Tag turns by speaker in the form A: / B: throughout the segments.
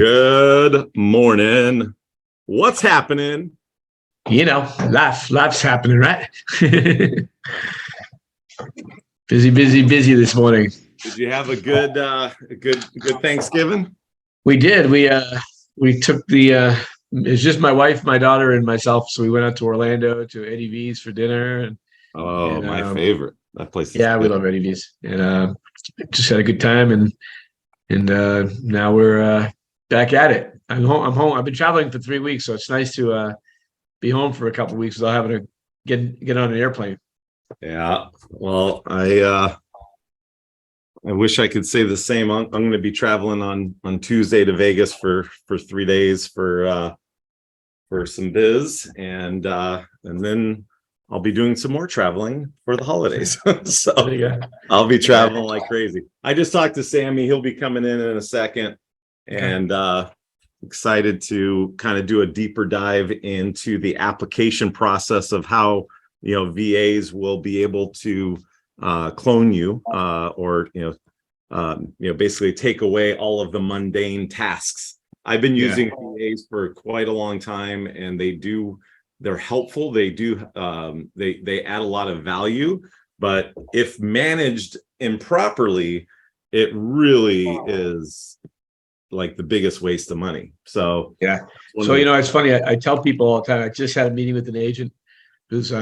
A: Good morning. What's happening?
B: Life's happening, right? busy this morning.
A: Did you have a good Thanksgiving?
B: We did. We took it's just my wife, my daughter, and myself. So we went out to Orlando to Eddie V's for dinner.
A: My favorite. That place.
B: Yeah, we love Eddie V's, and just had a good time. And now we're back at it. I'm home. I've been traveling for 3 weeks, so it's nice to be home for a couple of weeks without having to get on an airplane.
A: Yeah. Well, I wish I could say the same. I'm going to be traveling on Tuesday to Vegas for 3 days for some biz, and then I'll be doing some more traveling for the holidays. So I'll be traveling like crazy. I just talked to Sammy. He'll be coming in a second, and excited to kind of do a deeper dive into the application process of how VAs will be able to clone you or basically take away all of the mundane tasks. I've been using VAs for quite a long time, and they're helpful. They add a lot of value, but if managed improperly, it really is like the biggest waste of money. So
B: it's funny. I tell people all the time. I just had a meeting with an agent who's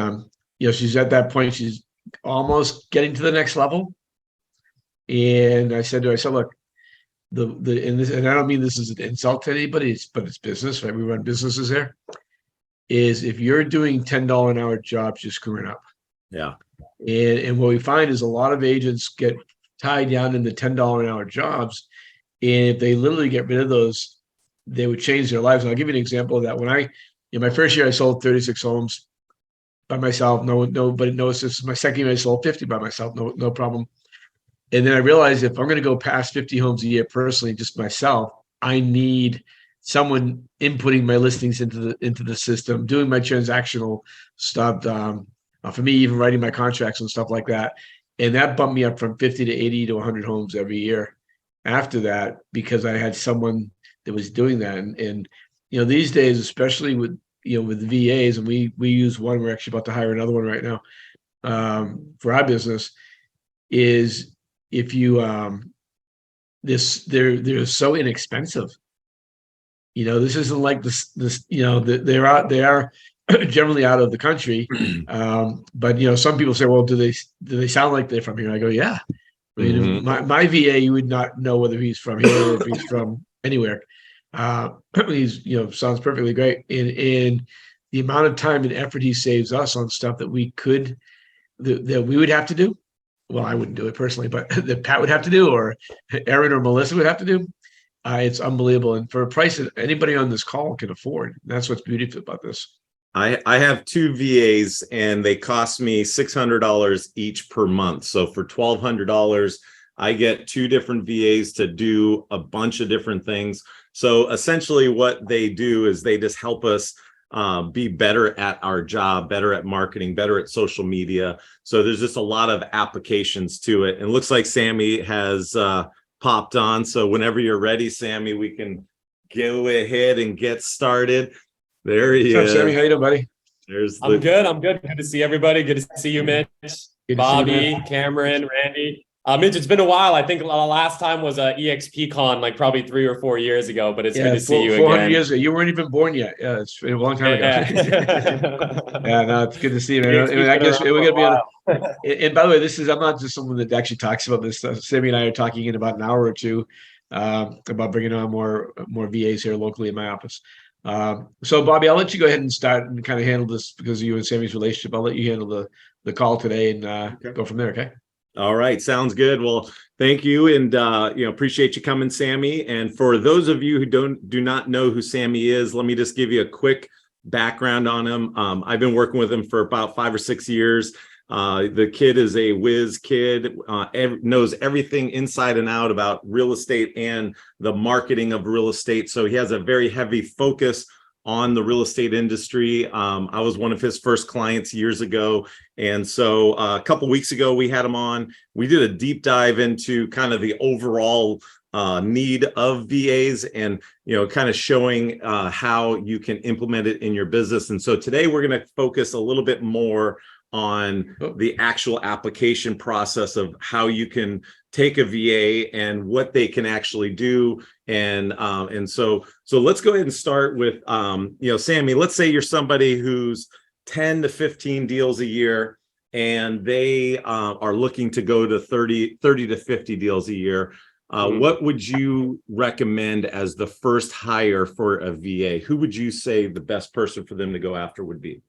B: she's at that point. She's almost getting to the next level, and I said to her, look, and I don't mean this as an insult to anybody, but it's business, right? We run businesses here. Is if you're doing $10 an hour jobs, you're screwing up.
A: Yeah.
B: And what we find is a lot of agents get tied down in the $10 an hour jobs. And if they literally get rid of those, they would change their lives. And I'll give you an example of that. When in my first year, I sold 36 homes by myself. Nobody knows this. My second year, I sold 50 by myself. No problem. And then I realized if I'm going to go past 50 homes a year personally, just myself, I need someone inputting my listings into the system, doing my transactional stuff. For me, even writing my contracts and stuff like that. And that bumped me up from 50 to 80 to 100 homes every year after that, because I had someone that was doing that. And these days, especially with the VAs, and we use one, we're actually about to hire another one right now for our business, is if you they're so inexpensive. This isn't like this. They are generally out of the country, but some people say, well, do they sound like they're from here? I go, yeah. My VA, you would not know whether he's from here or if he's from anywhere. He's sounds perfectly great, and the amount of time and effort he saves us on stuff that we would have to do. Well, I wouldn't do it personally, but that Pat would have to do, or Erin or Melissa would have to do. It's unbelievable, and for a price that anybody on this call can afford. That's what's beautiful about this.
A: I have 2 VAs, and they cost me $600 each per month. So for $1,200, I get 2 different VAs to do a bunch of different things. So essentially what they do is they just help us be better at our job, better at marketing, better at social media. So there's just a lot of applications to it. And it looks like Sammy has popped on. So whenever you're ready, Sammy, we can go ahead and get started. There he is.
B: Sammy, how you doing, buddy?
C: I'm good. Good to see everybody. Good to see you, Mitch, Bobby, Cameron, Randy. Mitch, it's been a while. I think the last time was EXP Con, like probably 3 or 4 years ago, but it's good to see you
B: 400
C: again.
B: years ago. You weren't even born yet. Yeah, it's been a long time ago. Yeah, no, it's good to see you, man. I guess we're going to be on. And by the way, I'm not just someone that actually talks about this stuff. Sammy and I are talking in about an hour or two about bringing on more VAs here locally in my office. So Bobby, I'll let you go ahead and start and kind of handle this because of you and Sammy's relationship. I'll let you handle the call today and go from there. Okay.
A: All right. Sounds good. Well, thank you. And, appreciate you coming, Sammy. And for those of you who do not know who Sammy is, let me just give you a quick background on him. I've been working with him for about 5 or 6 years. The kid is a whiz kid, knows everything inside and out about real estate and the marketing of real estate. So he has a very heavy focus on the real estate industry. I was one of his first clients years ago. And so a couple weeks ago, we had him on. We did a deep dive into kind of the overall need of VAs, and kind of showing how you can implement it in your business. And so today we're going to focus a little bit more on the actual application process of how you can take a VA and what they can actually do. And so let's go ahead and start with Sammy. Let's say you're somebody who's 10 to 15 deals a year, and they are looking to go to 30 to 50 deals a year. What would you recommend as the first hire for a VA? Who would you say the best person for them to go after would be?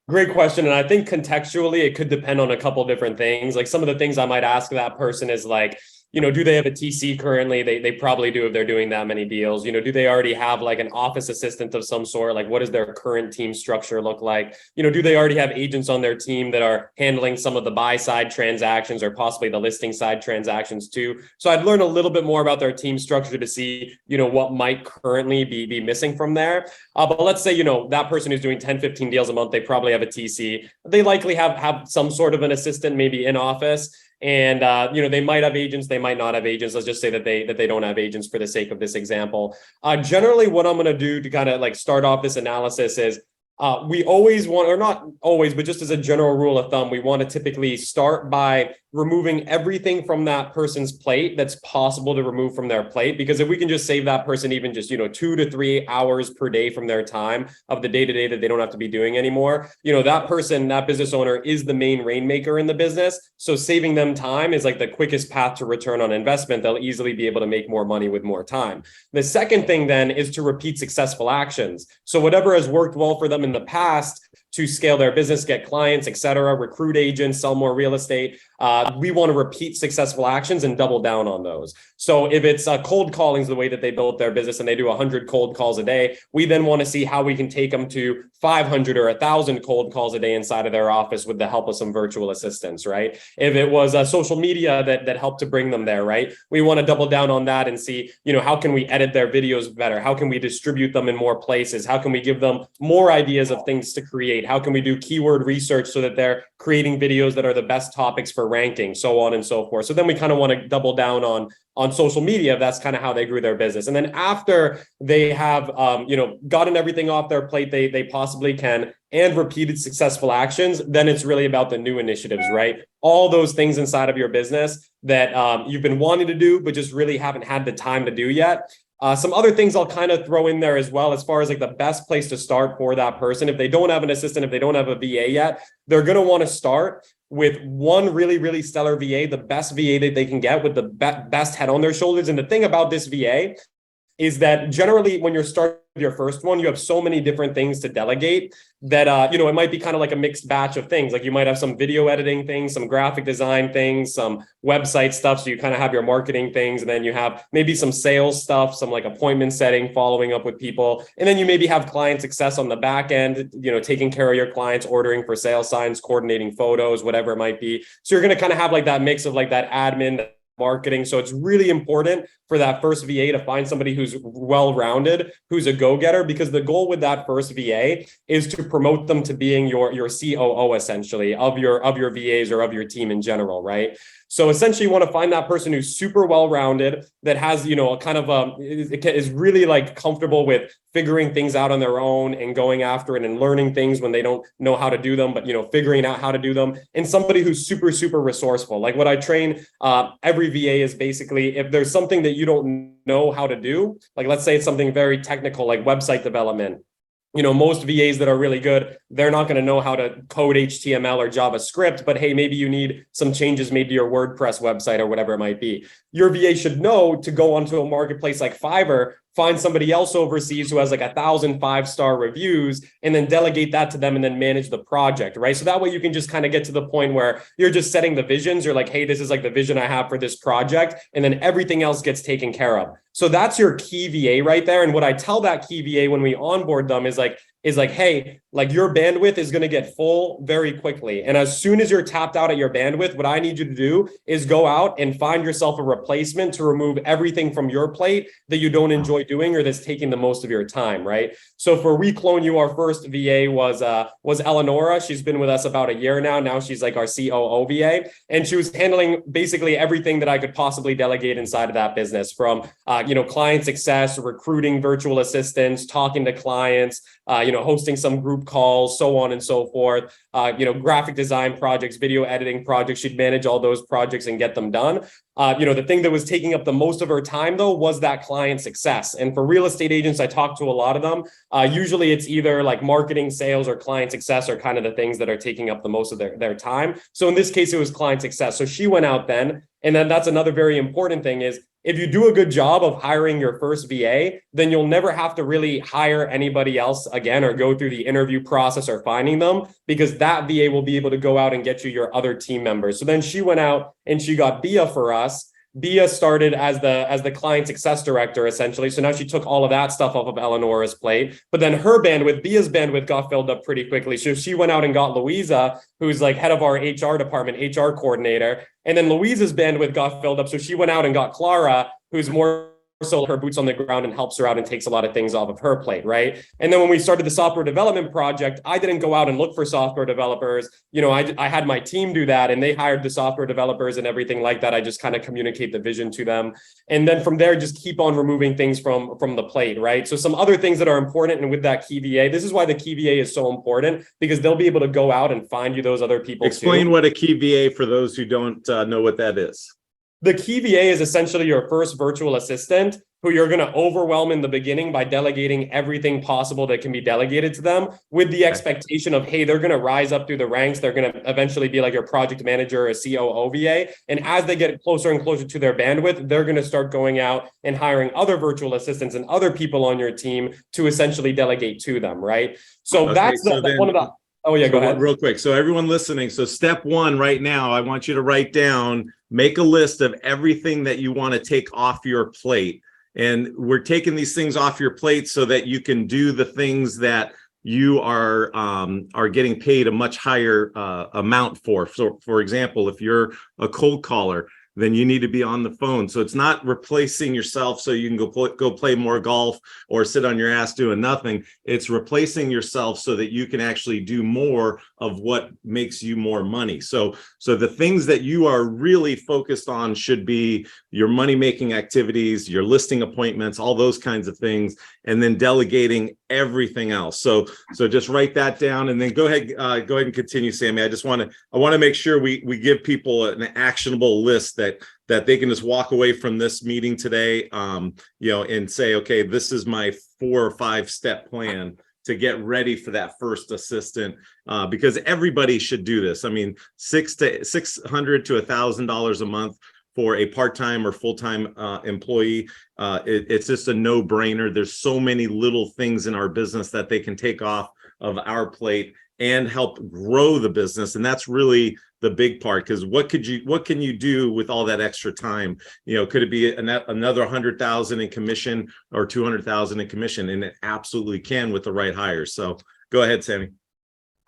C: Great question. And I think contextually, it could depend on a couple different things. Like some of the things I might ask that person is like, do they have a TC currently? They probably do if they're doing that many deals. Do they already have like an office assistant of some sort? Like what does their current team structure look like? Do they already have agents on their team that are handling some of the buy side transactions or possibly the listing side transactions too? So I'd learn a little bit more about their team structure to see, what might currently be missing from there. But let's say, that person who's doing 10, 15 deals a month, they probably have a TC. They likely have some sort of an assistant, maybe in office. And, they might have agents, they might not have agents. Let's just say that they don't have agents for the sake of this example. Generally, what I'm going to do to kind of like start off this analysis is we always want, or not always, but just as a general rule of thumb, we want to typically start by removing everything from that person's plate that's possible to remove from their plate. Because if we can just save that person even just, 2 to 3 hours per day from their time of the day-to-day that they don't have to be doing anymore, that person, that business owner is the main rainmaker in the business. So saving them time is like the quickest path to return on investment. They'll easily be able to make more money with more time. The second thing then is to repeat successful actions. So whatever has worked well for them in the past to scale their business, get clients, et cetera, recruit agents, sell more real estate. We want to repeat successful actions and double down on those. So if it's cold calling is the way that they built their business and they do 100 cold calls a day, we then want to see how we can take them to 500 or 1,000 cold calls a day inside of their office with the help of some virtual assistants, right? If it was social media that helped to bring them there, right? We want to double down on that and see, how can we edit their videos better? How can we distribute them in more places? How can we give them more ideas of things to create? How can we do keyword research so that they're creating videos that are the best topics for ranking, so on and so forth. So then we kind of want to double down on social media. That's kind of how they grew their business. And then after they have, gotten everything off their plate they possibly can and repeated successful actions, then it's really about the new initiatives, right? All those things inside of your business that you've been wanting to do, but just really haven't had the time to do yet. Some other things I'll kind of throw in there as well, as far as like the best place to start for that person. If they don't have an assistant, if they don't have a VA yet, they're going to want to start with one really, really stellar VA, the best VA that they can get with the best head on their shoulders. And the thing about this VA is that generally when you're starting your first one, you have so many different things to delegate that, it might be kind of like a mixed batch of things. Like you might have some video editing things, some graphic design things, some website stuff. So you kind of have your marketing things, and then you have maybe some sales stuff, some like appointment setting, following up with people. And then you maybe have client success on the back end, taking care of your clients, ordering for sales signs, coordinating photos, whatever it might be. So you're going to kind of have like that mix of like that admin, marketing. So it's really important for that first VA to find somebody who's well-rounded, who's a go-getter, because the goal with that first VA is to promote them to being your COO, essentially, of your VAs or of your team in general, right? So essentially you want to find that person who's super well-rounded, that has, is really like comfortable with figuring things out on their own and going after it and learning things when they don't know how to do them, but, figuring out how to do them. And somebody who's super, super resourceful. Like what I train every VA is basically, if there's something that you don't know how to do, like let's say it's something very technical, like website development. Most VAs that are really good, they're not going to know how to code HTML or JavaScript, but hey, maybe you need some changes made to your WordPress website or whatever it might be. Your VA should know to go onto a marketplace like Fiverr, find somebody else overseas who has like 1,000 5-star reviews, and then delegate that to them and then manage the project, right? So that way you can just kind of get to the point where you're just setting the visions. You're like, hey, this is like the vision I have for this project. And then everything else gets taken care of. So that's your key VA right there. And what I tell that key VA when we onboard them is like, is like, hey, like your bandwidth is going to get full very quickly. And as soon as you're tapped out at your bandwidth, what I need you to do is go out and find yourself a replacement to remove everything from your plate that you don't enjoy doing or that's taking the most of your time, right? So for We Clone You, our first VA was Eleonora. She's been with us about a year now. Now she's like our COO VA, and she was handling basically everything that I could possibly delegate inside of that business, from client success, recruiting virtual assistants, talking to clients, hosting some group calls, so on and so forth. Graphic design projects, video editing projects. She'd manage all those projects and get them done. The thing that was taking up the most of her time, though, was that client success. And for real estate agents, I talked to a lot of them. Usually it's either like marketing, sales, or client success are kind of the things that are taking up the most of their time. So in this case, it was client success. So she went out then. And then that's another very important thing is, if you do a good job of hiring your first VA, then you'll never have to really hire anybody else again or go through the interview process or finding them, because that VA will be able to go out and get you your other team members. So then she went out and she got Bia for us. Bia started as the client success director, essentially. So now she took all of that stuff off of Eleonora's plate. But then Bia's bandwidth got filled up pretty quickly. So she went out and got Louisa, who's like head of our HR department, HR coordinator. And then Louisa's bandwidth got filled up. So she went out and got Clara, who's more so her boots on the ground and helps her out and takes a lot of things off of her plate, right? And then when we started the software development project, I didn't go out and look for software developers. I had my team do that, and they hired the software developers and everything like that. I just kind of communicate the vision to them. And then from there, just keep on removing things from the plate, right? So some other things that are important, and with that key VA, this is why the key VA is so important, because they'll be able to go out and find you those other people.
A: Explain what a key VA for those who don't know what that is.
C: The key VA is essentially your first virtual assistant who you're going to overwhelm in the beginning by delegating everything possible that can be delegated to them, with the expectation of, hey, they're going to rise up through the ranks. They're going to eventually be like your project manager or COO VA. And as they get closer and closer to their bandwidth, they're going to start going out and hiring other virtual assistants and other people on your team to essentially delegate to them, right? So
A: okay,
C: that's one of the... Oh, yeah, go ahead.
A: Real quick. So everyone listening, so step one right now, I want you to write down, make a list of everything that you want to take off your plate. And we're taking these things off your plate so that you can do the things that you are getting paid a much higher amount for. So, for example, if you're a cold caller, then you need to be on the phone. So it's not replacing yourself so you can go play more golf or sit on your ass doing nothing. It's replacing yourself so that you can actually do more of what makes you more money. So the things that you are really focused on should be your money-making activities, your listing appointments, all those kinds of things, and then delegating everything else. So just write that down, and then go ahead and continue, Sammy. I want to make sure we give people an actionable list that they can just walk away from this meeting today, and say, okay, this is my 4 or 5 step plan to get ready for that first assistant, because everybody should do this. I mean, $600 to $1,000 a month for a part-time or full-time employee, it's just a no-brainer. There's so many little things in our business that they can take off of our plate and help grow the business, and that's really the big part. Because what can you do with all that extra time? Could it be another 100,000 in commission or 200,000 in commission? And it absolutely can with the right hires. So go ahead, Sammy.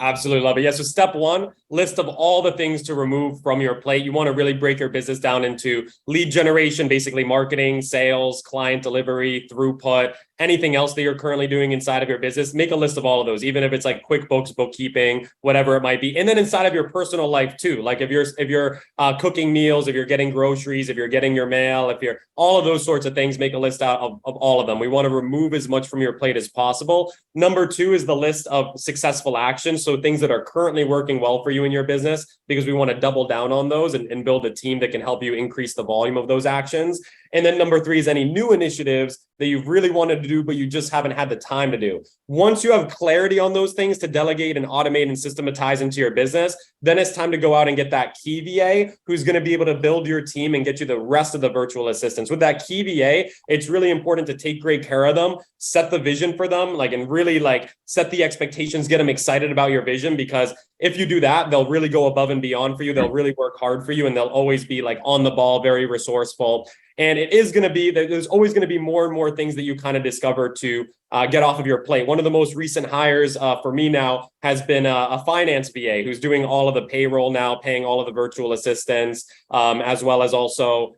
C: Absolutely love it. Yeah. So step one, list of all the things to remove from your plate. You want to really break your business down into lead generation, basically marketing, sales, client delivery, throughput, anything else that you're currently doing inside of your business. Make a list of all of those, even if it's like QuickBooks, bookkeeping, whatever it might be. And then inside of your personal life too, like if you're cooking meals, if you're getting groceries, if you're getting your mail, if you're all of those sorts of things, make a list out of all of them. We want to remove as much from your plate as possible. Number 2 is the list of successful actions. So things that are currently working well for you in your business, because we want to double down on those and build a team that can help you increase the volume of those actions. And then number 3 is any new initiatives that you've really wanted to do, but you just haven't had the time to do. Once you have clarity on those things to delegate and automate and systematize into your business, then it's time to go out and get that key VA who's going to be able to build your team and get you the rest of the virtual assistants. With that key VA, it's really important to take great care of them, set the vision for them, and really set the expectations, get them excited about your vision, because if you do that, they'll really go above and beyond for you. They'll really work hard for you, and they'll always be on the ball, very resourceful. And it is going to be that there's always going to be more and more things that you kind of discover to get off of your plate. One of the most recent hires for me now has been a finance VA who's doing all of the payroll now, paying all of the virtual assistants, as well as also,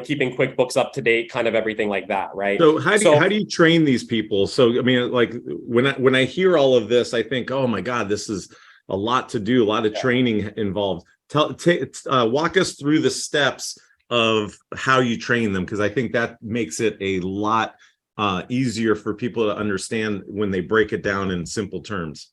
C: keeping QuickBooks up to date, kind of everything like that, right?
A: So how do you train these people? So I mean, like when I hear all of this, I think, oh my God, this is a lot to do, a lot of training involved. Walk us through the steps of how you train them, because I think that makes it a lot easier for people to understand when they break it down in simple terms.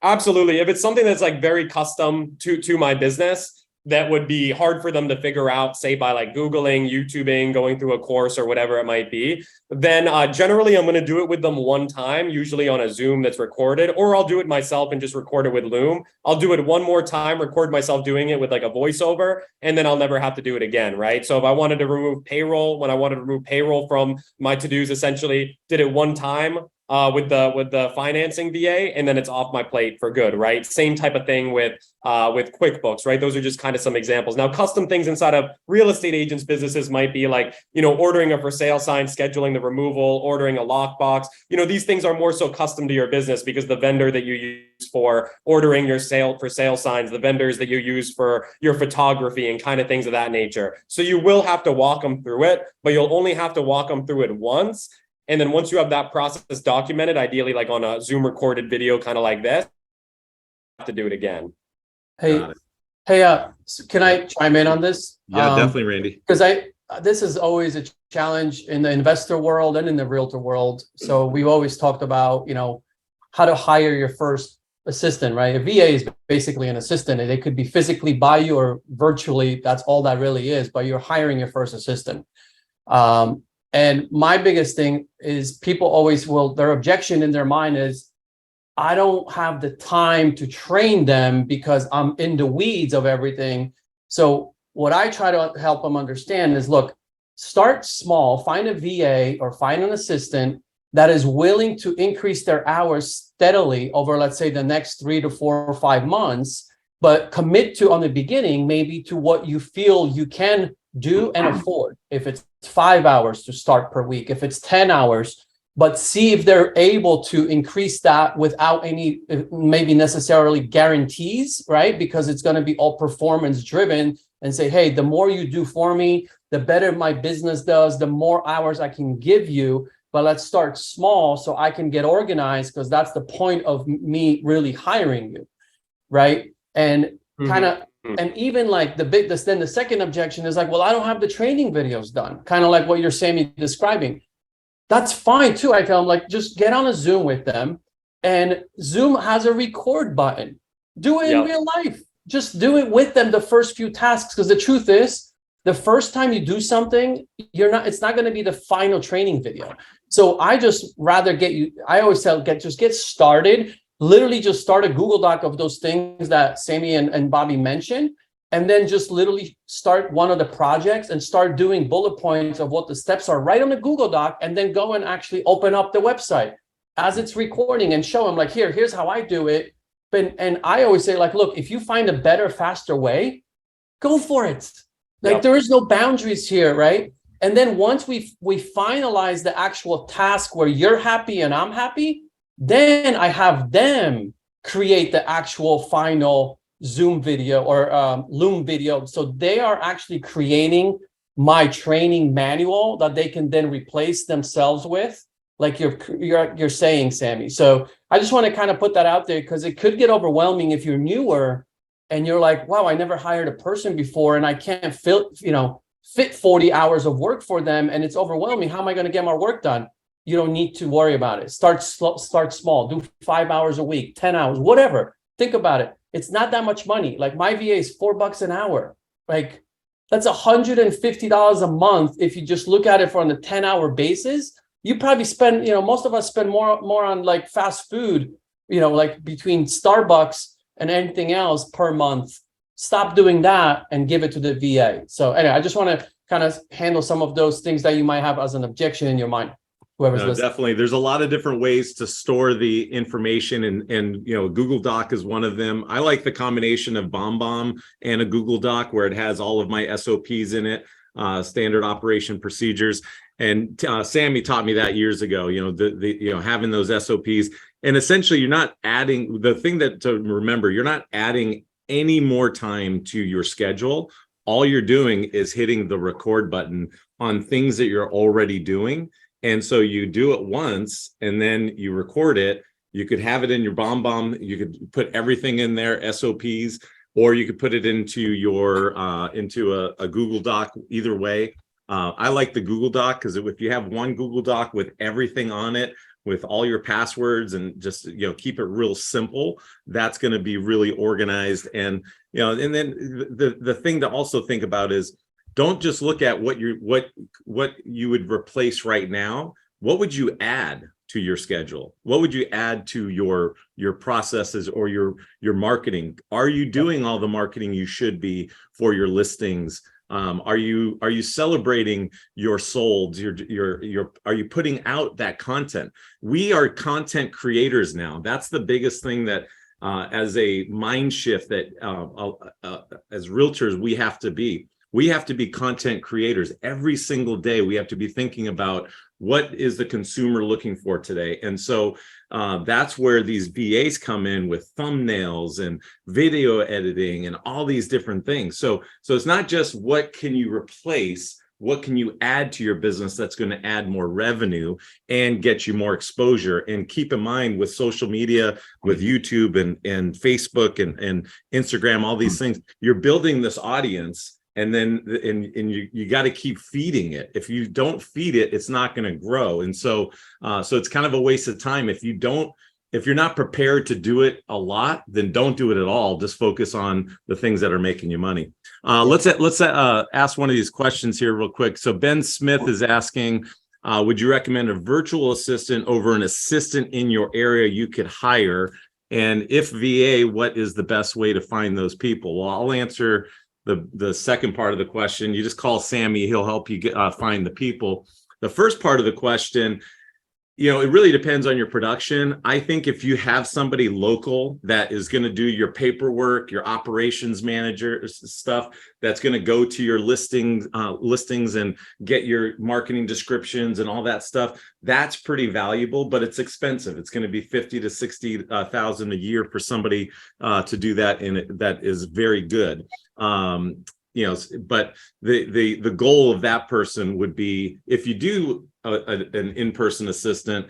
C: Absolutely. If it's something that's like very custom to my business, that would be hard for them to figure out, say by like Googling, YouTubing, going through a course or whatever it might be, then generally I'm going to do it with them one time, usually on a Zoom that's recorded, or I'll do it myself and just record it with Loom. I'll do it one more time, record myself doing it with like a voiceover, and then I'll never have to do it again, right? So if I wanted to remove payroll, when I wanted to remove payroll from my to-dos, essentially did it one time with the financing VA, and then it's off my plate for good, right? Same type of thing with QuickBooks, right? Those are just kind of some examples. Now, custom things inside of real estate agents' businesses might be like, ordering a for sale sign, scheduling the removal, ordering a lockbox. These things are more so custom to your business because the vendor that you use for ordering your for sale signs, the vendors that you use for your photography and kind of things of that nature. So you will have to walk them through it, but you'll only have to walk them through it once. And then once you have that process documented, ideally like on a Zoom recorded video, kind of like this, you have to do it again.
D: Hey, can I chime in on this?
A: Yeah, definitely, Randy.
D: Because this is always a challenge in the investor world and in the realtor world. So we've always talked about, how to hire your first assistant, right? A VA is basically an assistant. They could be physically by you or virtually. That's all that really is, but you're hiring your first assistant. And my biggest thing is people always their objection in their mind is, I don't have the time to train them because I'm in the weeds of everything. So what I try to help them understand is, look, start small, find a VA or find an assistant that is willing to increase their hours steadily over, let's say, the next 3 to 4 or 5 months, but commit to on the beginning, maybe to what you feel you can do and afford. If it's 5 hours to start per week, if it's 10 hours, but see if they're able to increase that without any maybe necessarily guarantees, right? Because it's going to be all performance driven, and say, hey, the more you do for me, the better my business does, the more hours I can give you. But let's start small so I can get organized, because that's the point of me really hiring you, right? And kind of, and even like then the second objection is like, well, I don't have the training videos done, kind of like what you're saying, describing. That's fine too. I tell them, like, just get on a Zoom with them, and Zoom has a record button. Do it in real life. Just do it with them the first few tasks, because the truth is, the first time you do something, it's not going to be the final training video. So I just rather I always tell, just get started. Literally just start a Google Doc of those things that Sammy and Bobby mentioned, and then just literally start one of the projects and start doing bullet points of what the steps are right on the Google Doc, and then go and actually open up the website as it's recording and show them, like, here's how I do it. And I always say, like, look, if you find a better, faster way, go for it. Like, there is no boundaries here, right? And then once we finalize the actual task where you're happy and I'm happy, then I have them create the actual final Zoom video or Loom video. So they are actually creating my training manual that they can then replace themselves with, like you're saying, Sammy. So I just want to kind of put that out there, because it could get overwhelming if you're newer and you're like, wow, I never hired a person before and I can't fit 40 hours of work for them, and it's overwhelming. How am I going to get my work done? You don't need to worry about it. Start small. Do 5 hours a week, 10 hours, whatever. Think about it. It's not that much money. Like, my VA is $4 an hour. Like, that's $150 a month. If you just look at it on a 10-hour basis, you probably spend, most of us spend more on like fast food, like between Starbucks and anything else per month. Stop doing that and give it to the VA. So anyway, I just want to kind of handle some of those things that you might have as an objection in your mind. Whoever's listening.
A: Definitely. There's a lot of different ways to store the information, and Google Doc is one of them. I like the combination of BombBomb and a Google Doc where it has all of my SOPs in it. standard operation procedures. And Sammy taught me that years ago, having those SOPs. And essentially, you're not adding, the thing that to remember, you're not adding any more time to your schedule. All you're doing is hitting the record button on things that you're already doing. And so you do it once and then you record it. You could have it in your BombBomb. You could put everything in there, SOPs, or you could put it into your into a Google Doc. Either way, I like the Google Doc because if you have one Google Doc with everything on it, with all your passwords and just keep it real simple, that's going to be really organized. And and then the thing to also think about is don't just look at what you would replace right now. What would you add to your schedule? What would you add to your processes or your marketing? Are you doing all the marketing you should be for your listings? Are you celebrating your solds? Are you putting out that content? We are content creators now. That's the biggest thing that as a mind shift that as realtors we have to be. We have to be content creators every single day. We have to be thinking about what is the consumer looking for today. And so that's where these VAs come in with thumbnails and video editing and all these different things. So it's not just what can you replace, what can you add to your business that's going to add more revenue and get you more exposure. And keep in mind with social media, with YouTube and Facebook and Instagram, all these things, you're building this audience. And then you got to keep feeding it. If you don't feed it, it's not going to grow. And so it's kind of a waste of time. If you're not prepared to do it a lot, then don't do it at all. Just focus on the things that are making you money. Let's ask one of these questions here real quick. So Ben Smith is asking, would you recommend a virtual assistant over an assistant in your area you could hire? And if VA, what is the best way to find those people? Well, I'll answer the second part of the question. You just call Sammy, he'll help you find the people. The first part of the question, it really depends on your production. I think if you have somebody local that is going to do your paperwork, your operations manager stuff, that's going to go to your listings and get your marketing descriptions and all that stuff, that's pretty valuable, but it's expensive. It's going to be $50,000 to $60,000 a year for somebody to do that, and that is very good. But the goal of that person would be, if you do an in-person assistant,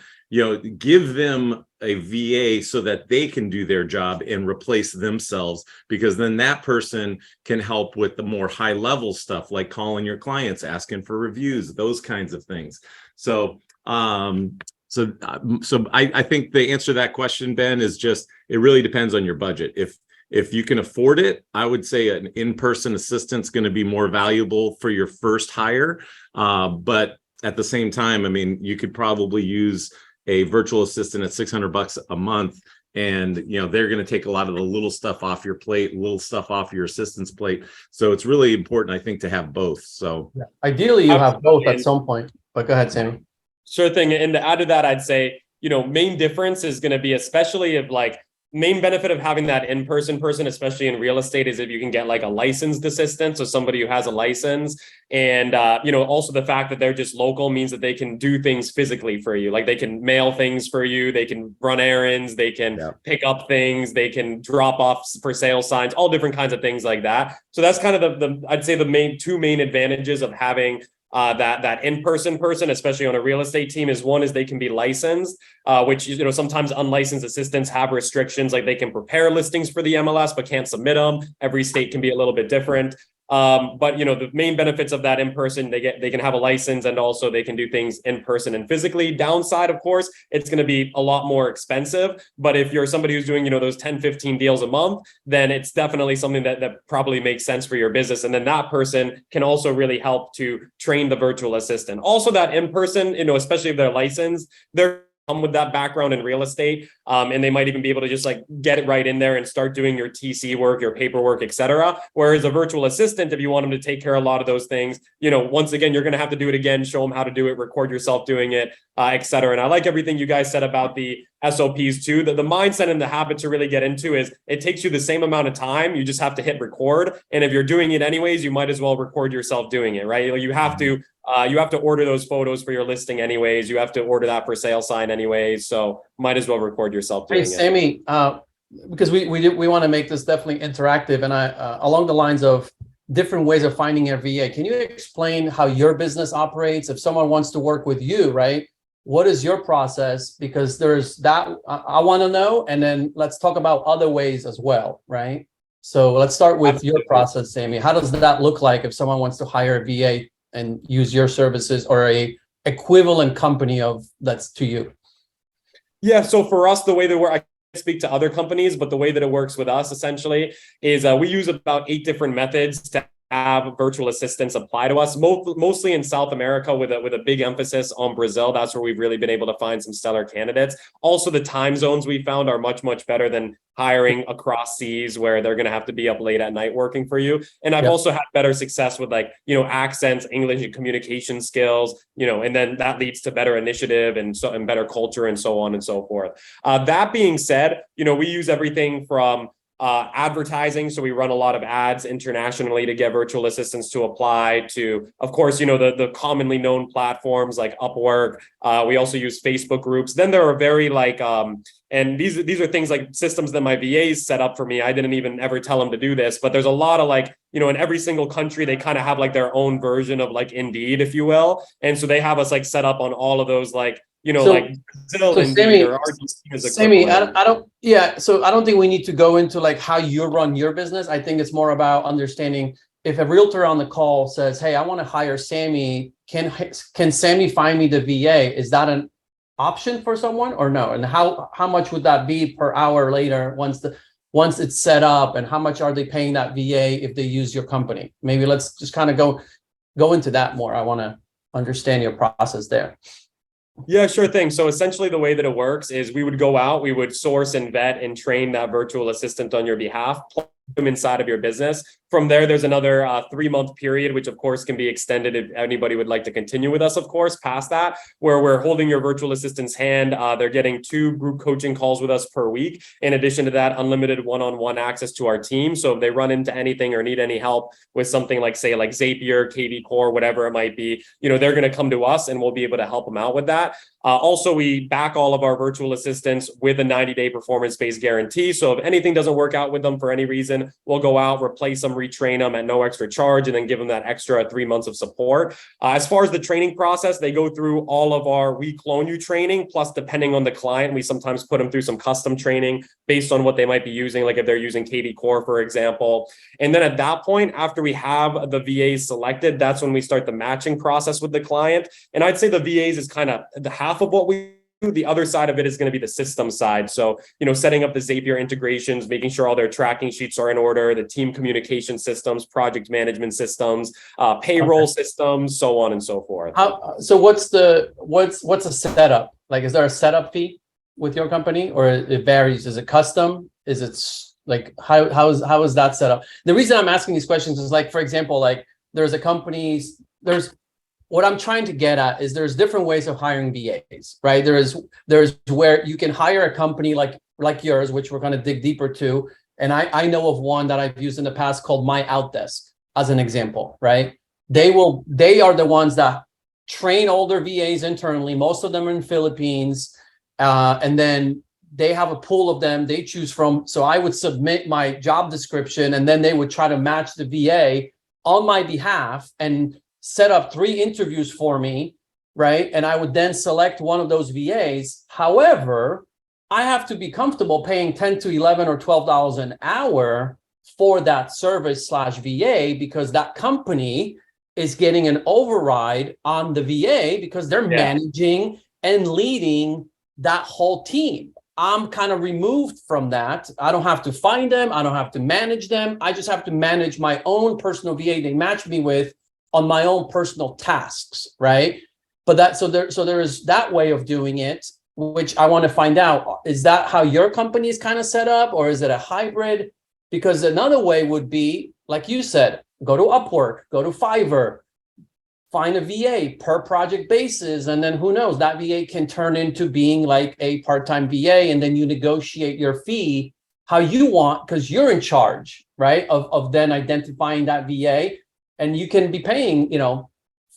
A: give them a VA so that they can do their job and replace themselves, because then that person can help with the more high level stuff like calling your clients, asking for reviews, those kinds of things. So I think the answer to that question, Ben, is just, it really depends on your budget. If you can afford it, I would say an in-person assistant's going to be more valuable for your first hire. But at the same time, I mean, you could probably use a virtual assistant at $600 a month, and they're going to take a lot of the little stuff off your plate, little stuff off your assistant's plate. So it's really important, I think, to have both. So
D: ideally, you have both at some point. But go ahead, Sammy.
C: Sure thing. And to add to that, I'd say, main difference is going to be, especially if main benefit of having that in-person person, especially in real estate, is if you can get like a licensed assistant, so somebody who has a license. And also the fact that they're just local means that they can do things physically for you. Like they can mail things for you, they can run errands, they can pick up things, they can drop off for sale signs, all different kinds of things like that. So that's kind of the I'd say the two main advantages of having that in-person person, especially on a real estate team, is one is they can be licensed, which sometimes unlicensed assistants have restrictions, like they can prepare listings for the MLS but can't submit them. Every state can be a little bit different. But the main benefits of that in person, they can have a license, and also they can do things in person and physically. Downside, of course, it's going to be a lot more expensive. But if you're somebody who's doing those 10, 15 deals a month, then it's definitely something that probably makes sense for your business. And then that person can also really help to train the virtual assistant. Also, that in person, especially if they're licensed, they're with that background in real estate, and they might even be able to just like get it right in there and start doing your TC work, your paperwork, etc. Whereas a virtual assistant, if you want them to take care of a lot of those things, once again, you're going to have to do it again, show them how to do it, record yourself doing it, etc. And I like everything you guys said about the SOPs too. The mindset and the habit to really get into is it takes you the same amount of time. You just have to hit record, and if you're doing it anyways, you might as well record yourself doing it, right? You have to order those photos for your listing anyways. You have to order that for sale sign anyways. So might as well record yourself doing it.
D: Sammy, because we want to make this definitely interactive, and along the lines of different ways of finding a VA. Can you explain how your business operates? If someone wants to work with you, right? What is your process? Because there's that I want to know, and then let's talk about other ways as well, right? So let's start with your process, Sammy. How does that look like if someone wants to hire a VA and use your services or a equivalent company of that's to you?
C: Yeah, so for us, the way that I speak to other companies, but the way that it works with us essentially is we use about 8 different methods to have virtual assistants apply to us, mostly in South America with a big emphasis on Brazil. That's where we've really been able to find some stellar candidates. Also, the time zones we found are much, much better than hiring across seas where they're going to have to be up late at night working for you. And I've also had better success with accents, English and communication skills, and then that leads to better initiative and better culture and so on and so forth. That being said, we use everything from advertising. So we run a lot of ads internationally to get virtual assistants to apply to, of course, the commonly known platforms like Upwork. We also use Facebook groups. Then there are very and these are things like systems that my VAs set up for me. I didn't even ever tell them to do this, but there's a lot of in every single country, they kind of have their own version of Indeed, if you will. And so they have us set up on all of those Brazil,
D: Sammy,
C: or Argentina.
D: Sammy, so I don't think we need to go into how you run your business. I think it's more about understanding if a realtor on the call says, "Hey, I want to hire Sammy. Can Sammy find me the VA?" Is that an option for someone or no? And how much would that be per hour later once it's set up, and how much are they paying that VA if they use your company? Maybe let's just kind of go into that more. I want to understand your process there.
C: Yeah, sure thing. So essentially the way that it works is we would go out, we would source and vet and train that virtual assistant on your behalf, plug them inside of your business. From there, there's another 3-month period, which of course can be extended if anybody would like to continue with us, of course, past that, where we're holding your virtual assistant's hand. They're getting 2 group coaching calls with us per week. In addition to that, unlimited one-on-one access to our team. So if they run into anything or need any help with something like Zapier, KV Core, whatever it might be, they're going to come to us and we'll be able to help them out with that. Also, we back all of our virtual assistants with a 90-day performance-based guarantee. So if anything doesn't work out with them for any reason, we'll go out, replace them, retrain them at no extra charge, and then give them that extra 3 months of support. As far as the training process, they go through all of our We Clone You training, plus depending on the client, we sometimes put them through some custom training based on what they might be using, like if they're using KV Core, for example. And then at that point, after we have the VAs selected, that's when we start the matching process with the client. And I'd say the VAs is kind of the half of what we do. The other side of it is going to be the system side. So, setting up the Zapier integrations, making sure all their tracking sheets are in order, the team communication systems, project management systems, payroll systems, so on and so forth.
D: So what's a setup? Is there a setup fee with your company, or it varies? Is it custom? Is it how is that set up? The reason I'm asking these questions is for example, there's a company's, what I'm trying to get at is there's different ways of hiring VAs, right? There's where you can hire a company like yours, which we're going to dig deeper to. And I know of one that I've used in the past called My Outdesk as an example, right? They are the ones that train all their VAs internally. Most of them are in Philippines. And then they have a pool of them they choose from. So I would submit my job description, and then they would try to match the VA on my behalf and set up 3 interviews for me, right? And I would then select one of those VAs. However, I have to be comfortable paying $10 to $11 or $12 an hour for that service /VA, because that company is getting an override on the VA because they're managing and leading that whole team. I'm kind of removed from that. I don't have to find them. I don't have to manage them. I just have to manage my own personal VA they match me with on my own personal tasks, right? But there is that way of doing it, which I want to find out, is that how your company is kind of set up, or is it a hybrid? Because another way would be, like you said, go to Upwork, go to Fiverr, find a VA per project basis, and then who knows, that VA can turn into being like a part-time VA, and then you negotiate your fee how you want, because you're in charge, right, of then identifying that VA, and you can be paying, $4,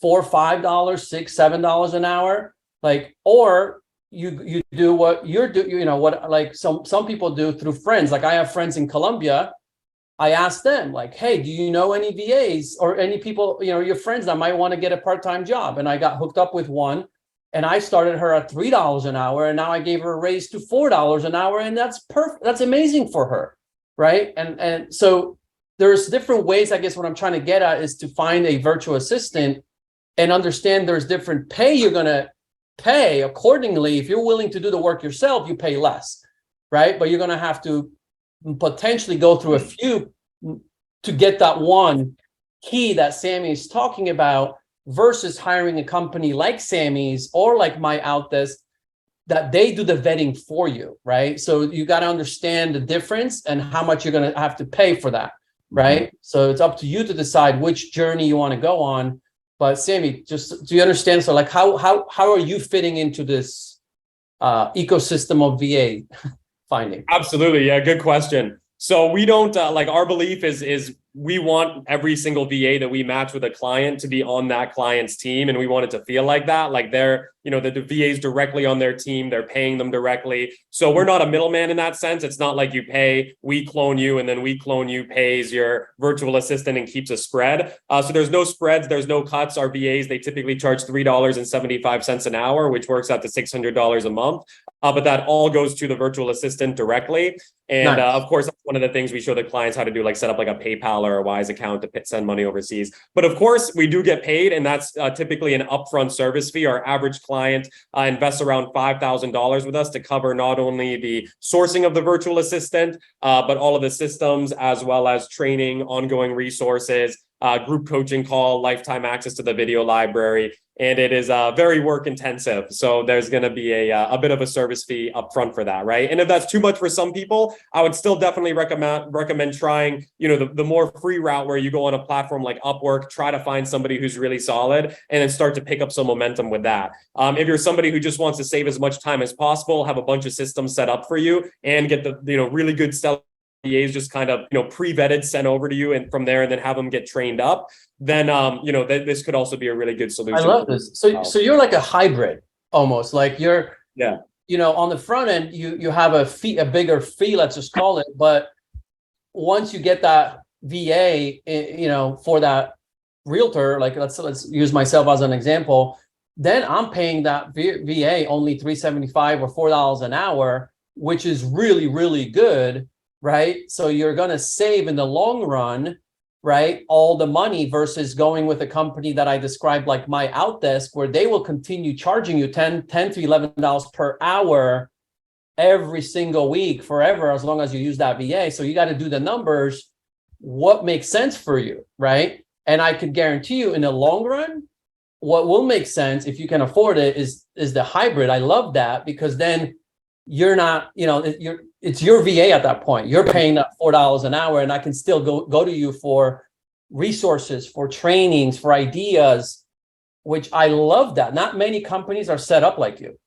D: $5, $6, $7 an hour, like, or you do what you're doing, what like some people do through friends. Like I have friends in Colombia. I asked them, like, hey, do you know any VAs or any people, your friends that might want to get a part-time job? And I got hooked up with one, and I started her at $3 an hour, and now I gave her a raise to $4 an hour, and that's perfect. That's amazing for her, right? And so there's different ways. I guess what I'm trying to get at is to find a virtual assistant and understand there's different pay you're going to pay accordingly. If you're willing to do the work yourself, you pay less, right? But you're going to have to potentially go through a few to get that one key that Sammy is talking about, versus hiring a company like Sammy's or like My Outdesk that they do the vetting for you, right? So you got to understand the difference and how much you're going to have to pay for that, right? So it's up to you to decide which journey you want to go on. But Sammy, just do you understand? So like how are you fitting into this ecosystem of VA finding?
C: Absolutely. Yeah, good question. So we don't like, our belief is we want every single VA that we match with a client to be on that client's team, and we want it to feel like that, like they're, the VA's directly on their team, they're paying them directly. So we're not a middleman in that sense. It's not like you pay, we clone you, and then we clone you pays your virtual assistant and keeps a spread. So there's no spreads, there's no cuts. Our VAs, they typically charge $3.75 an hour, which works out to $600 a month. But that all goes to the virtual assistant directly. And
D: Nice.
C: of course, that's one of the things we show the clients how to do, like set up like a PayPal or a Wise account to send money overseas. But of course, we do get paid, and that's typically an upfront service fee. Our average client invests around $5,000 with us to cover not only the sourcing of the virtual assistant, but all of the systems, as well as training, ongoing resources, group coaching call, lifetime access to the video library. And it is very work intensive. So there's going to be a bit of a service fee upfront for that, right? And if that's too much for some people, I would still definitely recommend trying, the more free route, where you go on a platform like Upwork, try to find somebody who's really solid, and then start to pick up some momentum with that. If you're somebody who just wants to save as much time as possible, have a bunch of systems set up for you, and get the really good stellar VAs just kind of pre-vetted, sent over to you, and from there, and then have them get trained up, then this could also be a really good solution.
D: I love this. So you're like a hybrid almost, like you're on the front end you have a bigger fee, let's just call it, but once you get that VA for that realtor, like let's use myself as an example, then I'm paying that VA only $3.75 or $4 an hour, which is really, really good, right? So you're going to save in the long run, right, all the money, versus going with a company that I described like My Outdesk, where they will continue charging you $10 to $11 per hour every single week forever, as long as you use that VA. So you got to do the numbers, what makes sense for you, right? And I could guarantee you in the long run, what will make sense if you can afford it is the hybrid. I love that, because then you're not, it's your VA at that point. You're paying that $4 an hour, and I can still go to you for resources, for trainings, for ideas, which I love that. Not many companies are set up like you.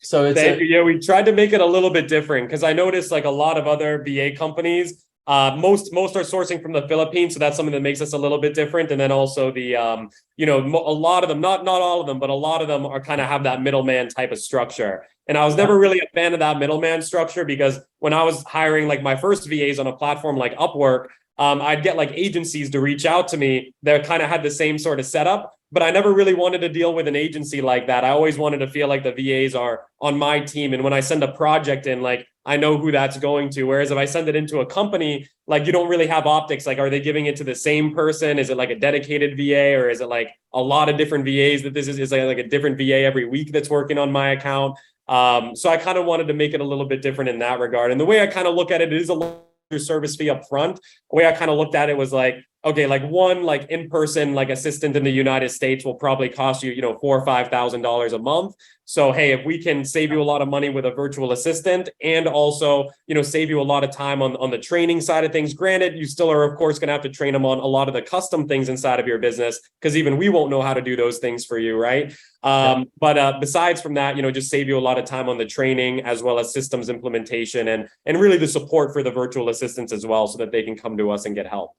D: So it's
C: we tried to make it a little bit different, because I noticed like a lot of other VA companies, most are sourcing from the Philippines, so that's something that makes us a little bit different. And then also the a lot of them, not all of them, but a lot of them are kind of have that middleman type of structure. And I was never really a fan of that middleman structure, because when I was hiring like my first VAs on a platform like Upwork, I'd get like agencies to reach out to me that kind of had the same sort of setup, but I never really wanted to deal with an agency like that. I always wanted to feel like the VAs are on my team. And when I send a project in, like, I know who that's going to. Whereas if I send it into a company, like, you don't really have optics. Like, are they giving it to the same person? Is it like a dedicated VA, or is it like a lot of different VAs that this is like a different VA every week that's working on my account? So I kind of wanted to make it a little bit different in that regard. And the way I kind of look at it is a service fee up front. The way I kind of looked at it was like, okay, like one like in-person like assistant in the United States will probably cost you, $4,000 or $5,000 a month. So hey, if we can save you a lot of money with a virtual assistant and also, save you a lot of time on the training side of things. Granted, you still are of course going to have to train them on a lot of the custom things inside of your business, because even we won't know how to do those things for you, right? But besides from that, just save you a lot of time on the training as well as systems implementation and really the support for the virtual assistants as well, so that they can come to us and get help.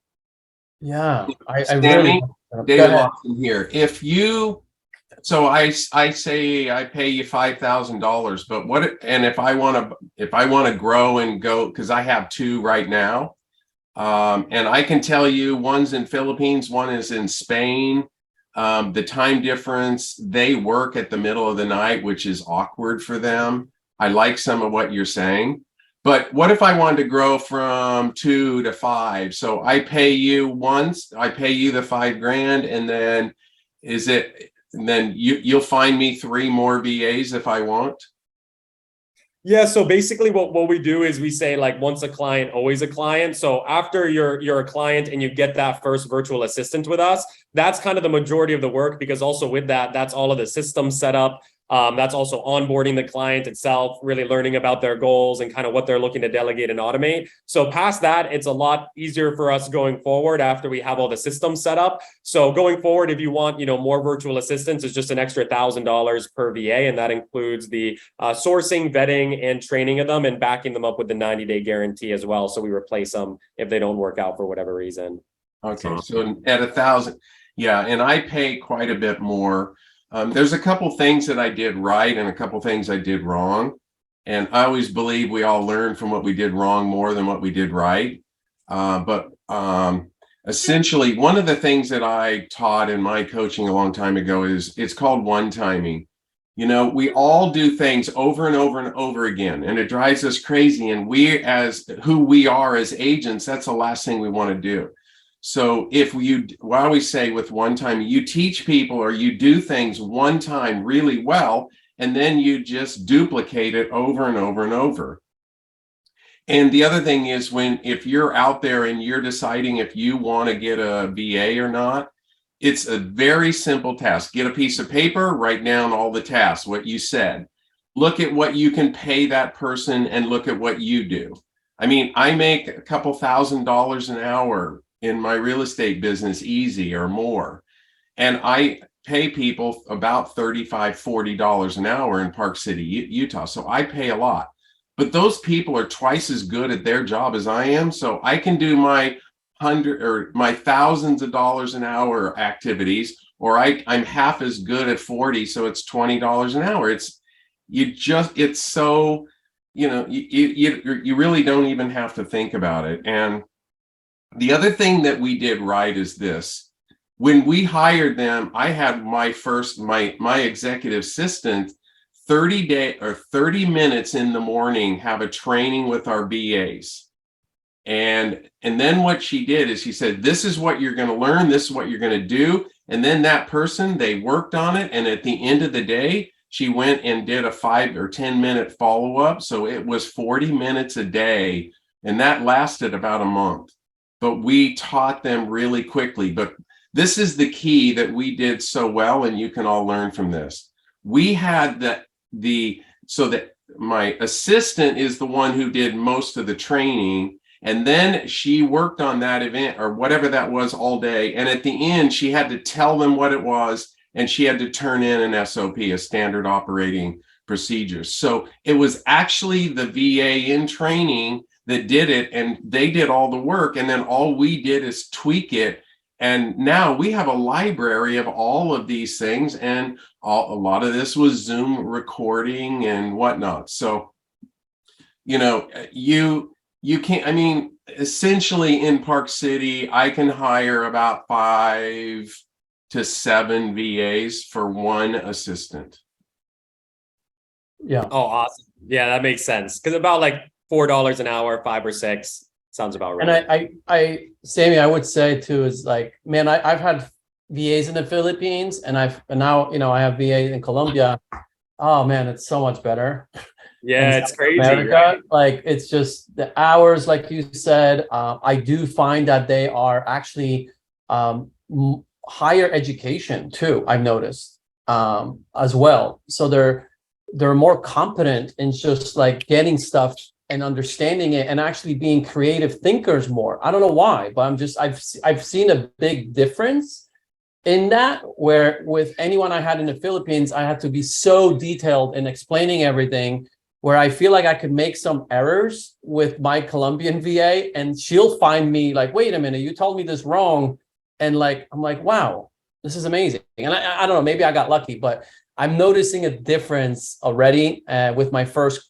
D: Yeah, I
E: Sammy,
D: really.
E: David Lawson here. So I say I pay you $5,000, but if I want to grow and go, because I have two right now, and I can tell you one's in Philippines, one is in Spain. The time difference, they work at the middle of the night, which is awkward for them. I like some of what you're saying. But what if I wanted to grow from 2 to 5? So I pay you once, I pay you the $5,000, and then you'll find me 3 more VAs if I want.
C: Yeah, so basically what we do is we say like once a client, always a client. So after you're a client and you get that first virtual assistant with us, that's kind of the majority of the work, because also with that's all of the systems set up. That's also onboarding the client itself, really learning about their goals and kind of what they're looking to delegate and automate. So past that, it's a lot easier for us going forward after we have all the systems set up. So going forward, if you want, more virtual assistants, it's just an extra $1,000 per VA. And that includes the sourcing, vetting, and training of them and backing them up with the 90-day guarantee as well. So we replace them if they don't work out for whatever reason.
E: Okay, so at 1,000, yeah, and I pay quite a bit more. There's a couple things that I did right and a couple things I did wrong. And I always believe we all learn from what we did wrong more than what we did right. But essentially, one of the things that I taught in my coaching a long time ago is it's called one-timing. We all do things over and over and over again, and it drives us crazy. And we, as who we are as agents, that's the last thing we want to do. So I always say with one time, you teach people or you do things one time really well, and then you just duplicate it over and over and over. And the other thing is if you're out there and you're deciding if you want to get a VA or not, it's a very simple task. Get a piece of paper, write down all the tasks, what you said. Look at what you can pay that person and look at what you do. I mean, I make a couple $1,000s an hour in my real estate business, easy or more. And I pay people about $35, $40 an hour in Park City, Utah. So I pay a lot. But those people are twice as good at their job as I am. So I can do my thousands of dollars an hour activities, or I'm half as good at 40. So it's $20 an hour. It's so, you really don't even have to think about it. And the other thing that we did right is this. When we hired them, I had my executive assistant 30 minutes in the morning have a training with our VAs. And then what she did is she said, this is what you're going to learn. This is what you're going to do. And then that person, they worked on it. And at the end of the day, she went and did a 5 or 10 minute follow-up. So it was 40 minutes a day. And that lasted about a month. But we taught them really quickly. But this is the key that we did so well, and you can all learn from this. We had so that my assistant is the one who did most of the training, and then she worked on that event or whatever that was all day. And at the end, she had to tell them what it was, and she had to turn in an SOP, a standard operating procedure. So it was actually the VA in training that did it, and they did all the work, and then all we did is tweak it. And now we have a library of all of these things, and a lot of this was Zoom recording and whatnot. So, you can't, I mean, essentially in Park City, I can hire about 5 to 7 VAs for one assistant.
D: Yeah.
C: Oh, awesome. Yeah, that makes sense. Because about like $4 an hour, 5 or 6 sounds about right.
D: And I Sammy, I would say too, is like, man, I've had VAs in the Philippines, and now, I have VA in Colombia. Oh man, it's so much better.
C: Yeah,
D: in
C: it's
D: South
C: crazy,
D: America.
C: right?
D: Like it's just the hours, like you said. I do find that they are actually higher education too. I've noticed as well. So they're more competent in just like getting stuff and understanding it and actually being creative thinkers more. I don't know why, but I've seen a big difference in that, where with anyone I had in the Philippines, I had to be so detailed in explaining everything, where I feel like I could make some errors with my Colombian VA and she'll find me like, wait a minute, you told me this wrong. And like, I'm like, wow, this is amazing. And I don't know, maybe I got lucky, but I'm noticing a difference already with my first,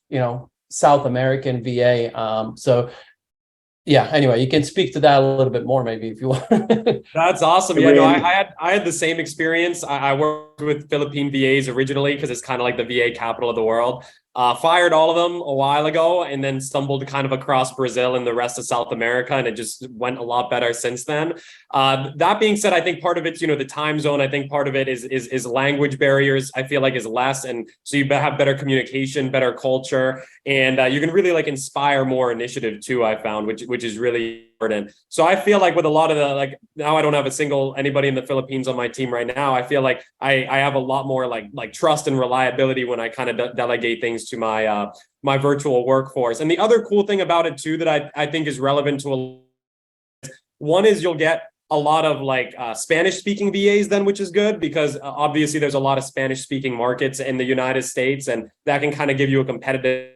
D: South American VA. So yeah, anyway, you can speak to that a little bit more, maybe if you want.
C: That's awesome. Yeah, no, I had the same experience. I worked with Philippine VAs originally because it's kind of like the VA capital of the world. Fired all of them a while ago and then stumbled kind of across Brazil and the rest of South America, and it just went a lot better since then. That being said, I think part of it's, the time zone. I think part of it is language barriers. I feel like is less, and so you have better communication, better culture, and you can really like inspire more initiative too. I found, which is really important. So I feel like with a lot of the now I don't have anybody in the Philippines on my team right now. I feel like I have a lot more like trust and reliability when I kind of delegate things to my my virtual workforce. And the other cool thing about it too that I think is relevant to one is you'll get a lot of Spanish speaking VAs then, which is good because obviously there's a lot of Spanish speaking markets in the United States, and that can kind of give you a competitive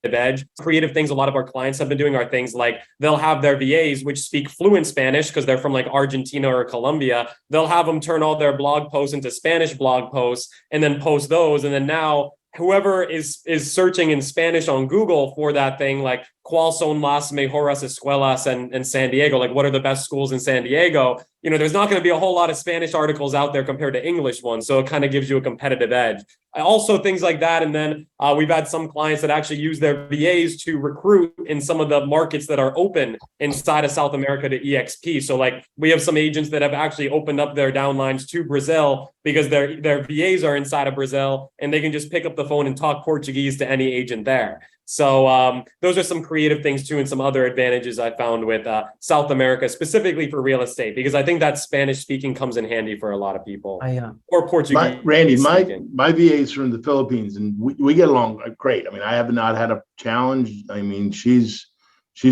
C: edge. Creative things a lot of our clients have been doing are things like they'll have their VAs which speak fluent Spanish because they're from like Argentina or Colombia. They'll have them turn all their blog posts into Spanish blog posts and then post those. And then now whoever is searching in Spanish on Google for that thing, like ¿cuál son las mejores escuelas in San Diego? Like, what are the best schools in San Diego? There's not going to be a whole lot of Spanish articles out there compared to English ones. So it kind of gives you a competitive edge. Also things like that. And then we've had some clients that actually use their VAs to recruit in some of the markets that are open inside of South America to EXP. So like we have some agents that have actually opened up their downlines to Brazil because their VAs are inside of Brazil and they can just pick up the phone and talk Portuguese to any agent there. So those are some creative things too, and some other advantages I found with South America, specifically for real estate, because I think that Spanish speaking comes in handy for a lot of people. Or Portuguese.
F: Randy, my VAs are in the Philippines, and we get along great. I mean, I have not had a challenge. I mean, she's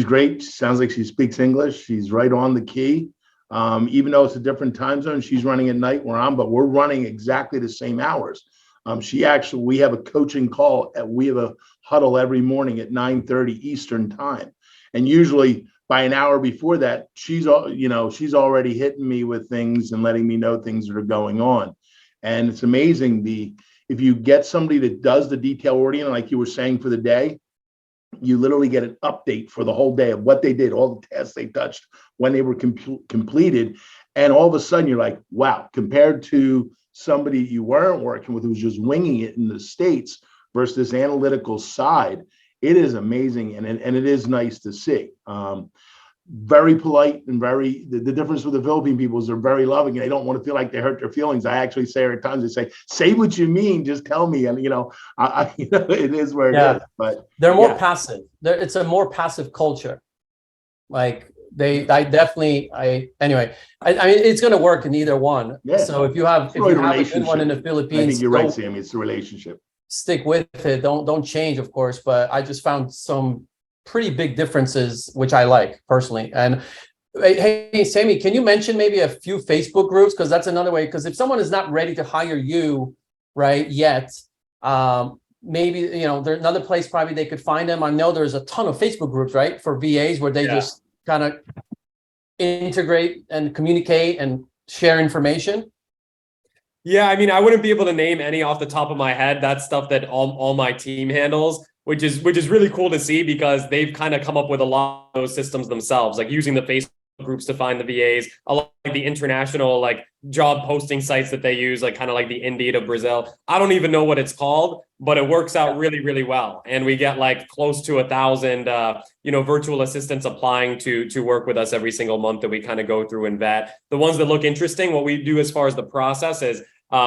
F: great. Sounds like she speaks English. She's right on the key. Even though it's a different time zone, she's running at night where I'm, but we're running exactly the same hours. We have a coaching call. We have a huddle every morning at 9:30 Eastern time. And usually by an hour before that, she's already hitting me with things and letting me know things that are going on. And it's amazing if you get somebody that does the detail oriented, like you were saying, for the day, you literally get an update for the whole day of what they did, all the tasks they touched, when they were completed. And all of a sudden you're like, wow, compared to somebody you weren't working with who was just winging it in the States versus this analytical side, it is amazing. And it is nice to see. Very polite and the difference with the Philippine people is they're very loving and they don't want to feel like they hurt their feelings. I actually say at times, they say what you mean, just tell me. And, it is where it is, but
D: they're more passive. It's a more passive culture. Like anyway, I mean, it's going to work in either one.
F: Yeah.
D: So if you have a good one in the Philippines,
F: I think you're right, Sammy. It's the relationship.
D: Stick with it. Don't change, of course. But I just found some pretty big differences, which I like personally. And hey, Sammy, can you mention maybe a few Facebook groups? Because that's another way. Because if someone is not ready to hire you, right, yet, maybe, there's another place probably they could find them. I know there's a ton of Facebook groups, right, for VAs where they just kind of integrate and communicate and share information.
C: Yeah, I mean, I wouldn't be able to name any off the top of my head. That's stuff that all my team handles, which is really cool to see because they've kind of come up with a lot of those systems themselves, like using the Facebook groups to find the VAs, a lot like the international job posting sites that they use, kind of like the Indeed of Brazil. I don't even know what it's called, but it works out really, really well. And we get close to 1,000, virtual assistants applying to work with us every single month that we kind of go through and vet. The ones that look interesting, what we do as far as the process is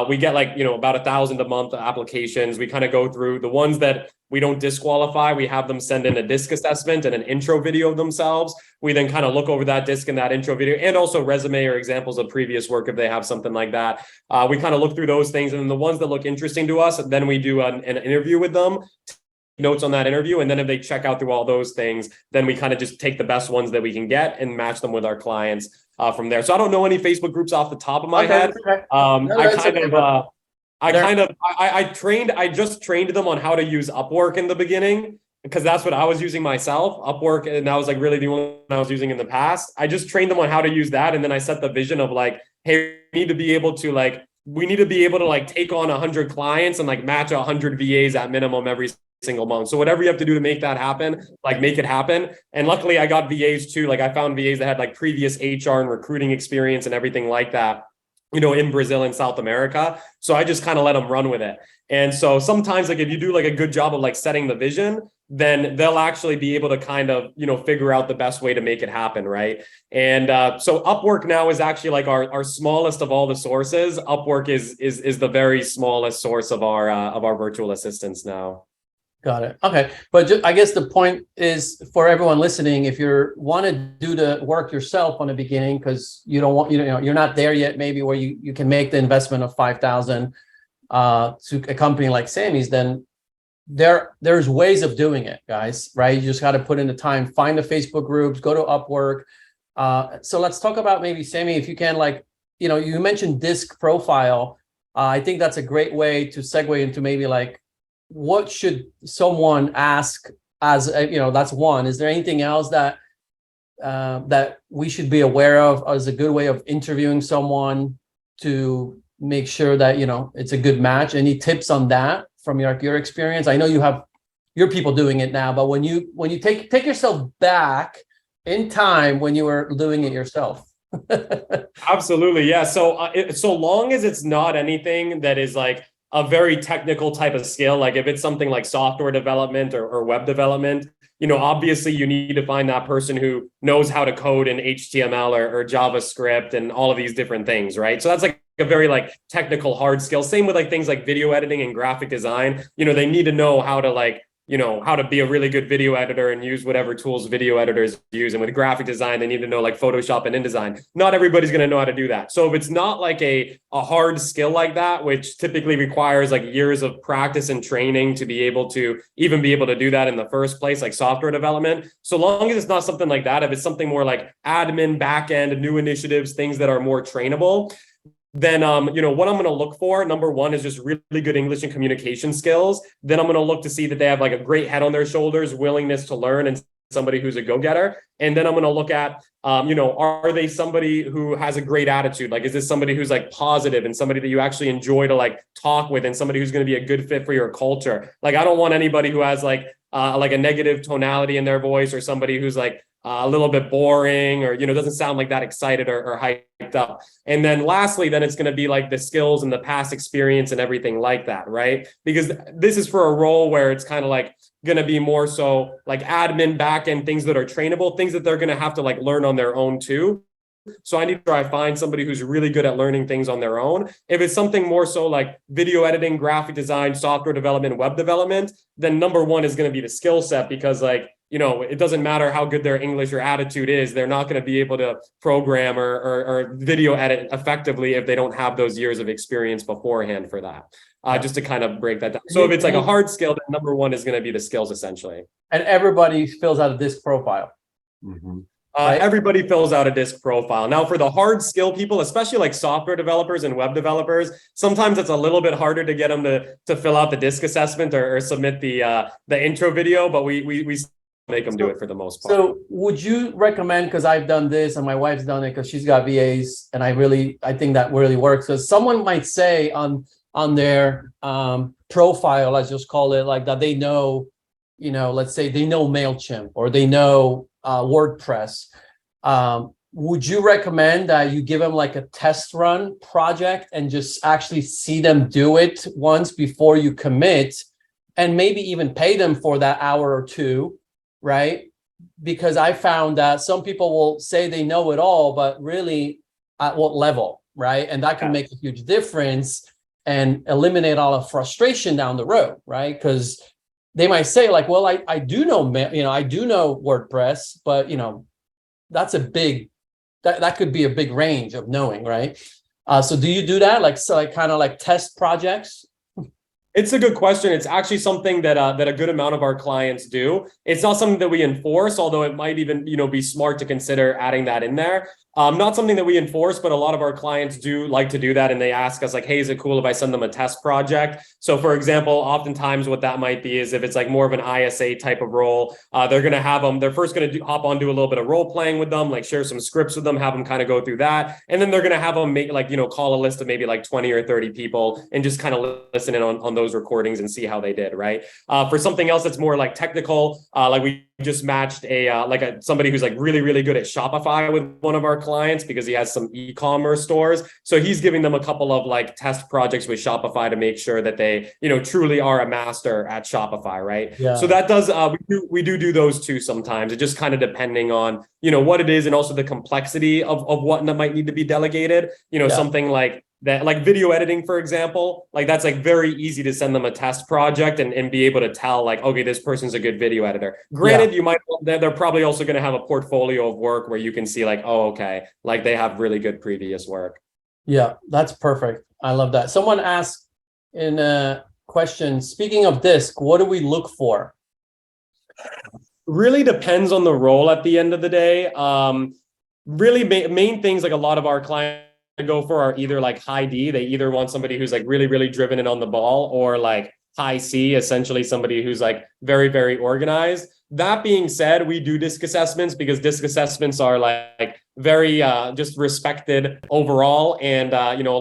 C: We get like, about 1,000 a month applications. We kind of go through the ones that we don't disqualify. We have them send in a disc assessment and an intro video of themselves. We then kind of look over that disc and that intro video, and also resume or examples of previous work if they have something like that. We kind of look through those things, and then the ones that look interesting to us, then we do an interview with them, notes on that interview, and then if they check out through all those things, then we kind of just take the best ones that we can get and match them with our clients from there. So I don't know any Facebook groups off the top of my head. I just trained them on how to use Upwork in the beginning, because that's what I was using myself, Upwork, and that was like really the only one I was using in the past. I just trained them on how to use that, and then I set the vision of like, hey, we need to be able to take on 100 clients and like match 100 VAs at minimum every single month. So whatever you have to do to make that happen, like make it happen. And luckily I got VAs too. Like I found VAs that had like previous HR and recruiting experience and everything like that, in Brazil and South America. So I just kind of let them run with it. And so sometimes like if you do like a good job of like setting the vision, then they'll actually be able to kind of, figure out the best way to make it happen. Right. And so Upwork now is actually like our smallest of all the sources. Upwork is the very smallest source of our virtual assistants now.
D: Got it. Okay. But I guess the point is for everyone listening, if you want to do the work yourself on the beginning, because you don't want, you're not there yet, maybe where you can make the investment of 5,000 to a company like Sammy's, then there's ways of doing it, guys, right? You just got to put in the time, find the Facebook groups, go to Upwork. So let's talk about maybe, Sammy, if you can, like, you mentioned disc profile. I think that's a great way to segue into maybe like, what should someone ask as that's one. Is there anything else that we should be aware of as a good way of interviewing someone to make sure that it's a good match? Any tips on that from your experience? I know you have your people doing it now, but when you take yourself back in time when you were doing it yourself.
C: Absolutely, yeah. So so long as it's not anything that is like a very technical type of skill, like if it's something like software development or web development, obviously you need to find that person who knows how to code in HTML or JavaScript and all of these different things, right? So that's like a very like technical hard skill. Same with like things like video editing and graphic design. They need to know how to like, how to be a really good video editor and use whatever tools video editors use. And with graphic design, they need to know like Photoshop and InDesign. Not everybody's going to know how to do that. So if it's not like a hard skill like that, which typically requires like years of practice and training to be able to do that in the first place, like software development, so long as it's not something like that, if it's something more like admin, backend, new initiatives, things that are more trainable, then, what I'm going to look for, number one, is just really good English and communication skills. Then I'm going to look to see that they have like a great head on their shoulders, willingness to learn, and somebody who's a go-getter. And then I'm going to look at, are they somebody who has a great attitude? Like, is this somebody who's like positive and somebody that you actually enjoy to like talk with, and somebody who's going to be a good fit for your culture? Like, I don't want anybody who has like a negative tonality in their voice, or somebody who's like a little bit boring, or, doesn't sound like that excited or hyped up. And then lastly, then it's going to be like the skills and the past experience and everything like that, right? Because this is for a role where it's kind of like going to be more so like admin, backend, things that are trainable, things that they're going to have to like learn on their own too. So I need to try to find somebody who's really good at learning things on their own. If it's something more so like video editing, graphic design, software development, web development, then number one is going to be the skill set, because like, it doesn't matter how good their English or attitude is. They're not going to be able to program or video edit effectively if they don't have those years of experience beforehand for that. Just to kind of break that down. So if it's like a hard skill, then number one is going to be the skills essentially.
D: And everybody fills out a disc profile.
A: Mm-hmm.
D: Right?
C: Everybody fills out a disc profile. Now for the hard skill people, especially like software developers and web developers, sometimes it's a little bit harder to get them to fill out the disc assessment or submit the intro video, but we make them do it for the most part.
D: So would you recommend, because I've done this and my wife's done it because she's got VAs, and I think that really works. So someone might say on their profile, let's just call it like that, they know, let's say they know MailChimp or they know WordPress. Would you recommend that you give them like a test run project and just actually see them do it once before you commit, and maybe even pay them for that hour or two? Right? Because I found that some people will say they know it all, but really at what level, right? And that can make a huge difference. and eliminate all of frustration down the road, right? Because they might say like, well, I do know, I do know WordPress, but that's a big, that could be a big range of knowing, right? So do you do that? Like, so like kind of like test projects?
C: It's a good question. It's actually something that that a good amount of our clients do. It's not something that we enforce, although it might even be smart to consider adding that in there. Not something that we enforce, but a lot of our clients do like to do that, and they ask us like, "Hey, is it cool if I send them a test project?" So, for example, oftentimes what that might be is if it's like more of an ISA type of role, they're going to have them. They're first going to hop on, do a little bit of role playing with them, like share some scripts with them, have them kind of go through that, and then they're going to have them make like call a list of maybe like 20 or 30 people and just kind of listen in on those recordings and see how they did. Right. For something else that's more like technical, like we just matched somebody who's like really, really good at Shopify with one of our clients because he has some e-commerce stores. So he's giving them a couple of like test projects with Shopify to make sure that they, truly are a master at Shopify. Right.
D: Yeah.
C: So that does, we do those too sometimes. It just kind of depending on, what it is and also the complexity of what might need to be delegated, something like that, like video editing, for example, like that's like very easy to send them a test project and be able to tell like, okay, this person's a good video editor. Granted, they're probably also going to have a portfolio of work where you can see like, oh, okay, like they have really good previous work.
D: Yeah, that's perfect. I love that. Someone asked in a question, speaking of DISC, what do we look for?
C: Really depends on the role at the end of the day. Really main things like a lot of our clients go for are either like high D. They either want somebody who's like really, really driven and on the ball, or like high C, essentially somebody who's like very, very organized. That being said, we do DISC assessments because DISC assessments are like very just respected overall. And,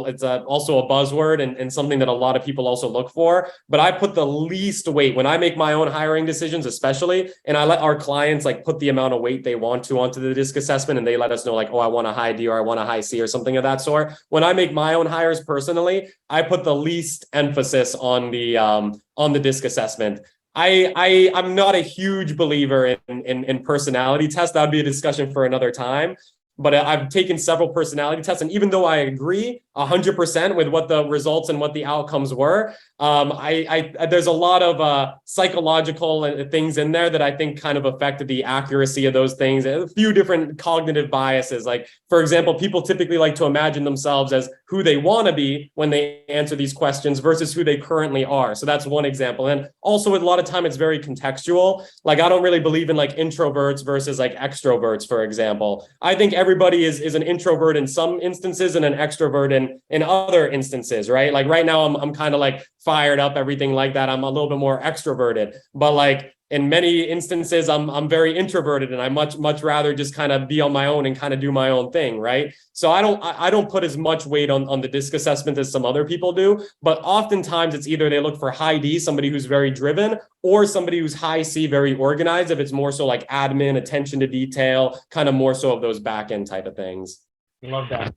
C: it's also a buzzword and something that a lot of people also look for. But I put the least weight when I make my own hiring decisions, especially, and I let our clients like put the amount of weight they want to onto the DISC assessment. And they let us know like, oh, I want a high D or I want a high C or something of that sort. When I make my own hires personally, I put the least emphasis on the DISC assessment. I'm not a huge believer in personality tests. That would be a discussion for another time. But I've taken several personality tests, and even though I agree 100% with what the results and what the outcomes were, there's a lot of psychological things in there that I think kind of affected the accuracy of those things. A few different cognitive biases. Like, for example, people typically like to imagine themselves as who they want to be when they answer these questions versus who they currently are. So that's one example. And also, a lot of time, it's very contextual. Like, I don't really believe in like introverts versus like extroverts, for example. I think everybody is an introvert in some instances and an extrovert in other instances, right? Like right now, I'm kind of like fired up, everything like that. I'm a little bit more extroverted, but like in many instances, I'm very introverted, and I much rather just kind of be on my own and kind of do my own thing, right? So I don't put as much weight on the DISC assessment as some other people do, but oftentimes it's either they look for high D, somebody who's very driven, or somebody who's high C, very organized, if it's more so like admin, attention to detail, kind of more so of those back end type of things.
D: Love that.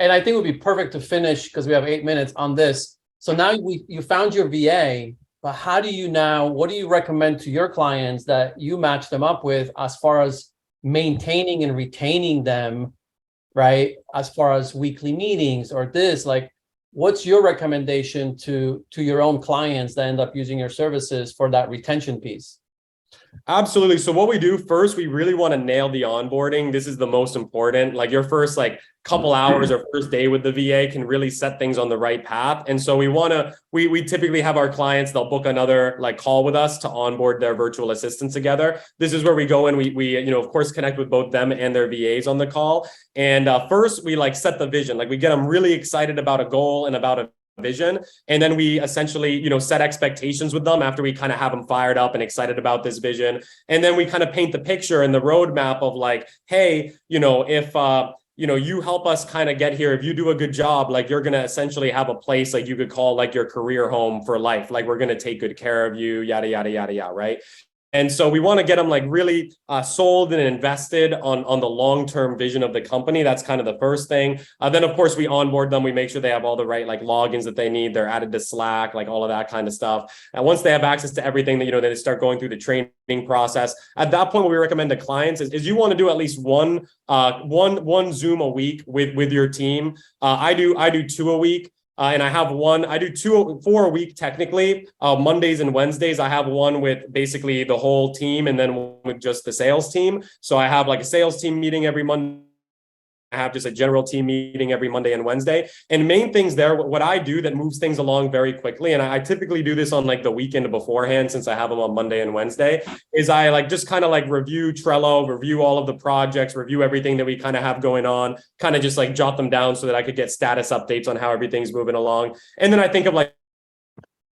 D: And I think it would be perfect to finish, because we have 8 minutes on this. So now you found your VA, but how do you now, what do you recommend to your clients that you match them up with as far as maintaining and retaining them, right? As far as weekly meetings or this, like, what's your recommendation to your own clients that end up using your services for that retention piece?
C: Absolutely. So what we do first, we really want to nail the onboarding. This is the most important. Like your first couple hours or first day with the VA can really set things on the right path. And so we typically have our clients, they'll book another call with us to onboard their virtual assistant together. This is where we go and we of course connect with both them and their VAs on the call. And first we set the vision, we get them really excited about a goal and about a vision. And then we essentially, set expectations with them after we kind of have them fired up and excited about this vision. And then we kind of paint the picture and the roadmap of hey, if, you help us kind of get here, if you do a good job, you're going to essentially have a place you could call your career home for life. We're going to take good care of you, yada, yada, yada, yada. Right. And so we want to get them really sold and invested on the long-term vision of the company. That's kind of the first thing. Then, of course, we onboard them. We make sure they have all the right logins that they need. They're added to Slack, all of that kind of stuff. And once they have access to everything, that they start going through the training process. At that point, what we recommend to clients is you want to do at least one Zoom a week with your team. I do 2 a week. And I have one, I do 4 a week technically, Mondays and Wednesdays. I have one with basically the whole team and then one with just the sales team. So I have like a sales team meeting every Monday. I have just a general team meeting every Monday and Wednesday. And main things there, what I do that moves things along very quickly, and I typically do this on like the weekend beforehand since I have them on Monday and Wednesday, is I like just kind of like review Trello, review all of the projects, review everything that we kind of have going on, kind of just like jot them down so that I could get status updates on how everything's moving along. And then I think of like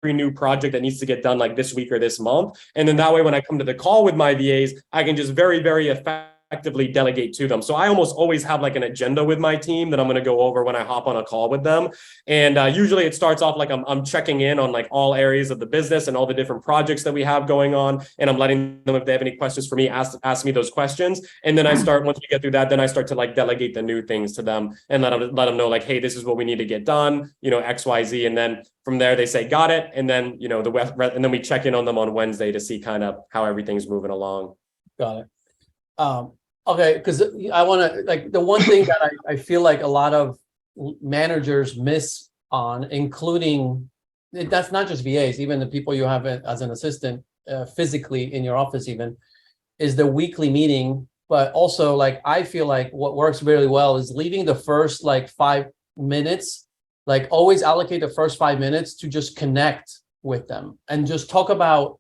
C: every new project that needs to get done like this week or this month. And then that way, when I come to the call with my VAs, I can just very, very effectively delegate to them. So I almost always have like an agenda with my team that I'm going to go over when I hop on a call with them. And usually it starts off like I'm checking in on like all areas of the business and all the different projects that we have going on. And I'm letting them, if they have any questions for me, ask me those questions. And then I start, once we get through that, then I start to like delegate the new things to them and let them know like, hey, this is what we need to get done, you know, X, Y, Z. And then from there, they say, got it. And then, you know, and then we check in on them on Wednesday to see kind of how everything's moving along.
D: Got it. Okay, because I want to, like, the one thing that I feel like a lot of managers miss on, including, that's not just VAs, even the people you have as an assistant physically in your office even, is the weekly meeting. But also, like, I feel like what works really well is leaving the first like 5 minutes, like always allocate the first 5 minutes to just connect with them and just talk about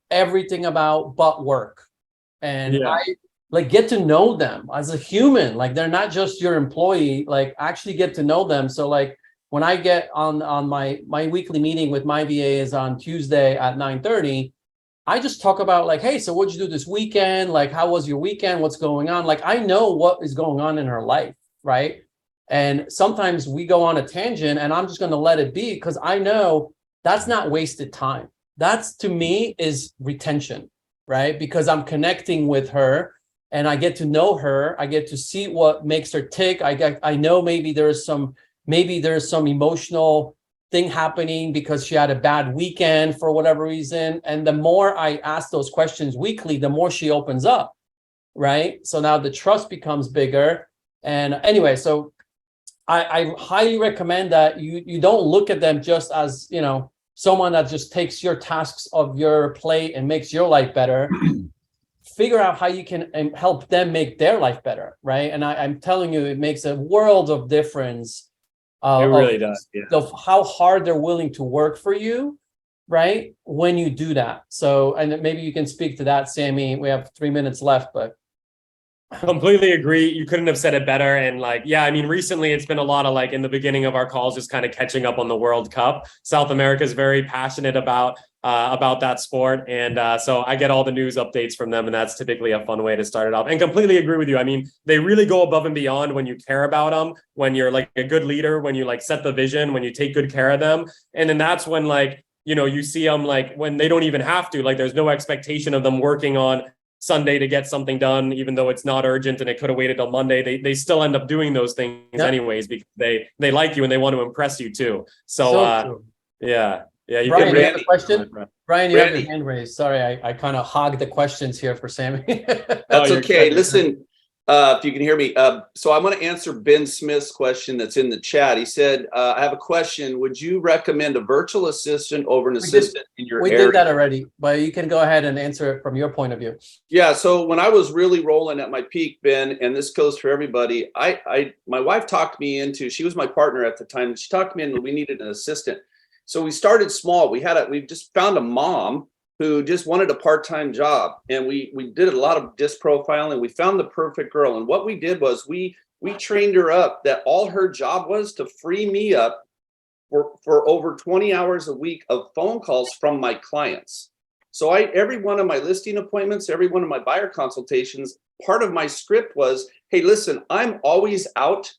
D: everything about but work. And
C: Yeah.
D: like get to know them as a human. Like they're not just your employee, like actually get to know them. So like when I get on my weekly meeting with my VAs on Tuesday at 9:30, I just talk about like, hey, so what'd you do this weekend? Like, how was your weekend? What's going on? Like, I know what is going on in her life, right? And sometimes we go on a tangent and I'm just going to let it be because I know that's not wasted time. That's, to me, is retention, right? Because I'm connecting with her and I get to know her. I get to see what makes her tick. I know maybe there's some emotional thing happening because she had a bad weekend for whatever reason. And the more I ask those questions weekly, the more she opens up, right? So now the trust becomes bigger. And anyway, so I highly recommend that you don't look at them just as, you know, someone that just takes your tasks of your plate and makes your life better. Figure out how you can help them make their life better, right? And I'm telling you, it makes a world of difference.
C: It really does. Yeah.
D: Of how hard they're willing to work for you, right? When you do that. So, and maybe you can speak to that, Sammy. We have 3 minutes left, but.
C: Completely agree. You couldn't have said it better. And like, yeah, I mean, recently it's been a lot of like in the beginning of our calls, just kind of catching up on the World Cup. South America is very passionate about that sport. And so I get all the news updates from them. And that's typically a fun way to start it off. And completely agree with you. I mean, they really go above and beyond when you care about them, when you're like a good leader, when you like set the vision, when you take good care of them. And then that's when like, you know, you see them like when they don't even have to, like there's no expectation of them working on Sunday to get something done, even though it's not urgent and it could have waited till Monday. They still end up doing those things anyways because they like you and they want to impress you too. So yeah. Yeah.
D: Brian, you have a question? Brian, you have your hand raised. Sorry, I kind of hogged the questions here for Sammy.
G: That's okay. Listen, if you can hear me. So I'm going to answer Ben Smith's question that's in the chat. He said, I have a question. Would you recommend a virtual assistant over an assistant in your area? We
D: did that already, but you can go ahead and answer it from your point of view.
G: Yeah. So when I was really rolling at my peak, Ben, and this goes for everybody, my wife talked me into, she was my partner at the time. She talked me into, we needed an assistant. So we started small. We just found a mom who just wanted a part-time job. And we did a lot of disc profiling. We found the perfect girl. And what we did was we trained her up that all her job was to free me up for over 20 hours a week of phone calls from my clients. So every one of my listing appointments, every one of my buyer consultations, part of my script was, hey, listen, I'm always out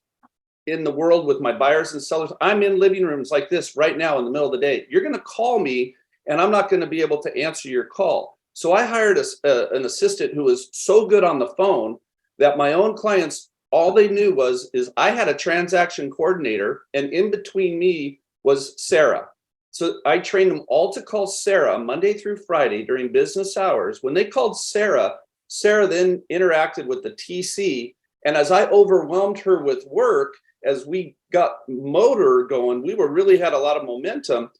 G: in the world with my buyers and sellers. I'm in living rooms like this right now in the middle of the day. You're going to call me and I'm not going to be able to answer your call. So I hired an assistant who was so good on the phone that my own clients, all they knew is I had a transaction coordinator, and in between me was Sarah. So I trained them all to call Sarah Monday through Friday during business hours. When they called Sarah, Sarah then interacted with the TC. And as I overwhelmed her with work, as we got motor going, we really had a lot of momentum.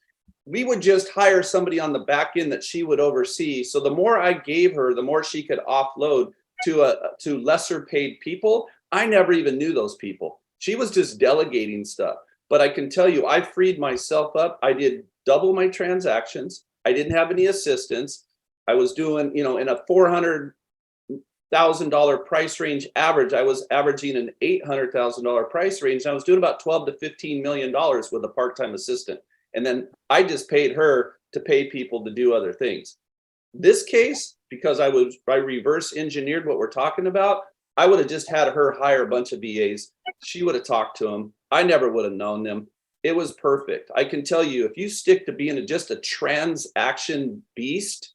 G: We would just hire somebody on the back end that she would oversee. So the more I gave her, the more she could offload to lesser paid people. I never even knew those people. She was just delegating stuff. But I can tell you, I freed myself up. I did double my transactions. I didn't have any assistants. I was doing, in a $400,000 price range average, I was averaging an $800,000 price range. I was doing about $12 to $15 million with a part-time assistant. And then I just paid her to pay people to do other things. This case, because I reverse engineered what we're talking about, I would have just had her hire a bunch of VAs. She would have talked to them. I never would have known them. It was perfect. I can tell you, if you stick to being just a transaction beast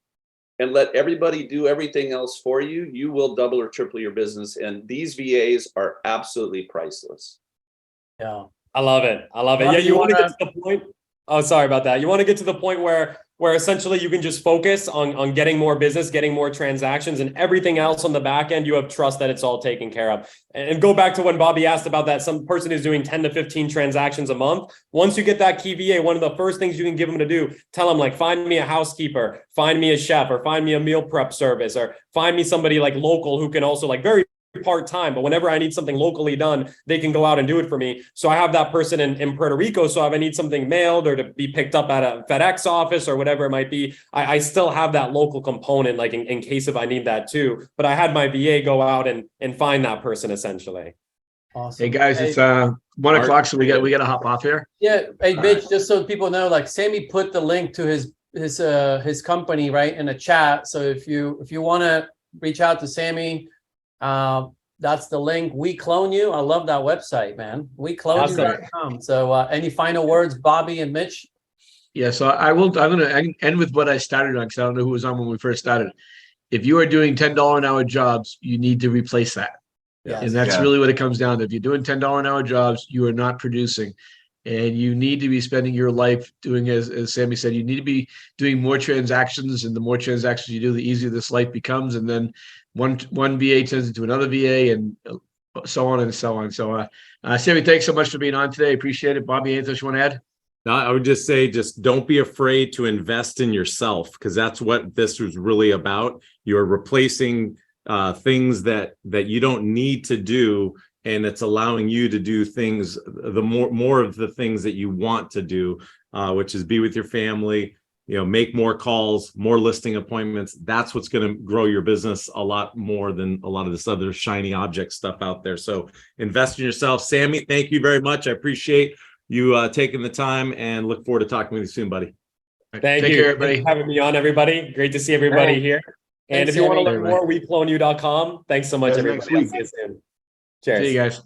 G: and let everybody do everything else for you, you will double or triple your business. And these VAs are absolutely priceless.
D: Yeah.
C: I love it. I love it.
D: Bobby,
C: Yeah, you want to
D: wanna-
C: get to the point. Oh, sorry about that. You want to get to the point where essentially you can just focus on getting more business, getting more transactions, and everything else on the back end, you have trust that it's all taken care of. And go back to when Bobby asked about that, some person who's doing 10 to 15 transactions a month. Once you get that key VA, one of the first things you can give them to do, tell them like, find me a housekeeper, find me a chef, or find me a meal prep service, or find me somebody like local who can also like very part-time, but whenever I need something locally done, they can go out and do it for me. So I have that person in Puerto Rico. So if I need something mailed or to be picked up at a FedEx office or whatever it might be, I still have that local component, like in case if I need that too. But I had my VA go out and find that person essentially.
D: Awesome.
B: Hey guys, it's 1 o'clock, so we got to hop off here.
D: Yeah. Hey, Mitch, just so people know, like Sammy put the link to his company right in the chat. So if you want to reach out to Sammy, that's the link. We Clone You. I love that website, man. WeCloneYou.com. So any final words, Bobby and Mitch?
B: Yeah, so I'm going to end with what I started on, because I don't know who was on when we first started. If you are doing $10 an hour jobs, you need to replace that.
D: Yes.
B: And that's really what it comes down to. If you're doing $10 an hour jobs, you are not producing. And you need to be spending your life doing, as Sammy said, you need to be doing more transactions. And the more transactions you do, the easier this life becomes. And then one VA turns into another VA, and so on and so on. So, Sammy, thanks so much for being on today. Appreciate it. Bobby, anything else you want to add?
A: No, I would just say, just don't be afraid to invest in yourself, because that's what this was really about. You're replacing things that you don't need to do, and it's allowing you to do things, the more of the things that you want to do, which is be with your family, make more calls, more listing appointments. That's what's going to grow your business a lot more than a lot of this other shiny object stuff out there. So invest in yourself. Sammy, thank you very much. I appreciate you taking the time, and look forward to talking with you soon, buddy.
C: Thank
B: Take
C: you.
B: care, everybody.
C: Thanks for having me on, everybody. Great to see everybody
D: Hey.
C: here. And
D: Thanks,
C: if you want to
D: Sammy.
C: learn more, WeCloneYou.com. Thanks so much,
F: Guys, next
C: everybody. I'll
F: week.
C: see you soon. Cheers.
B: See you guys.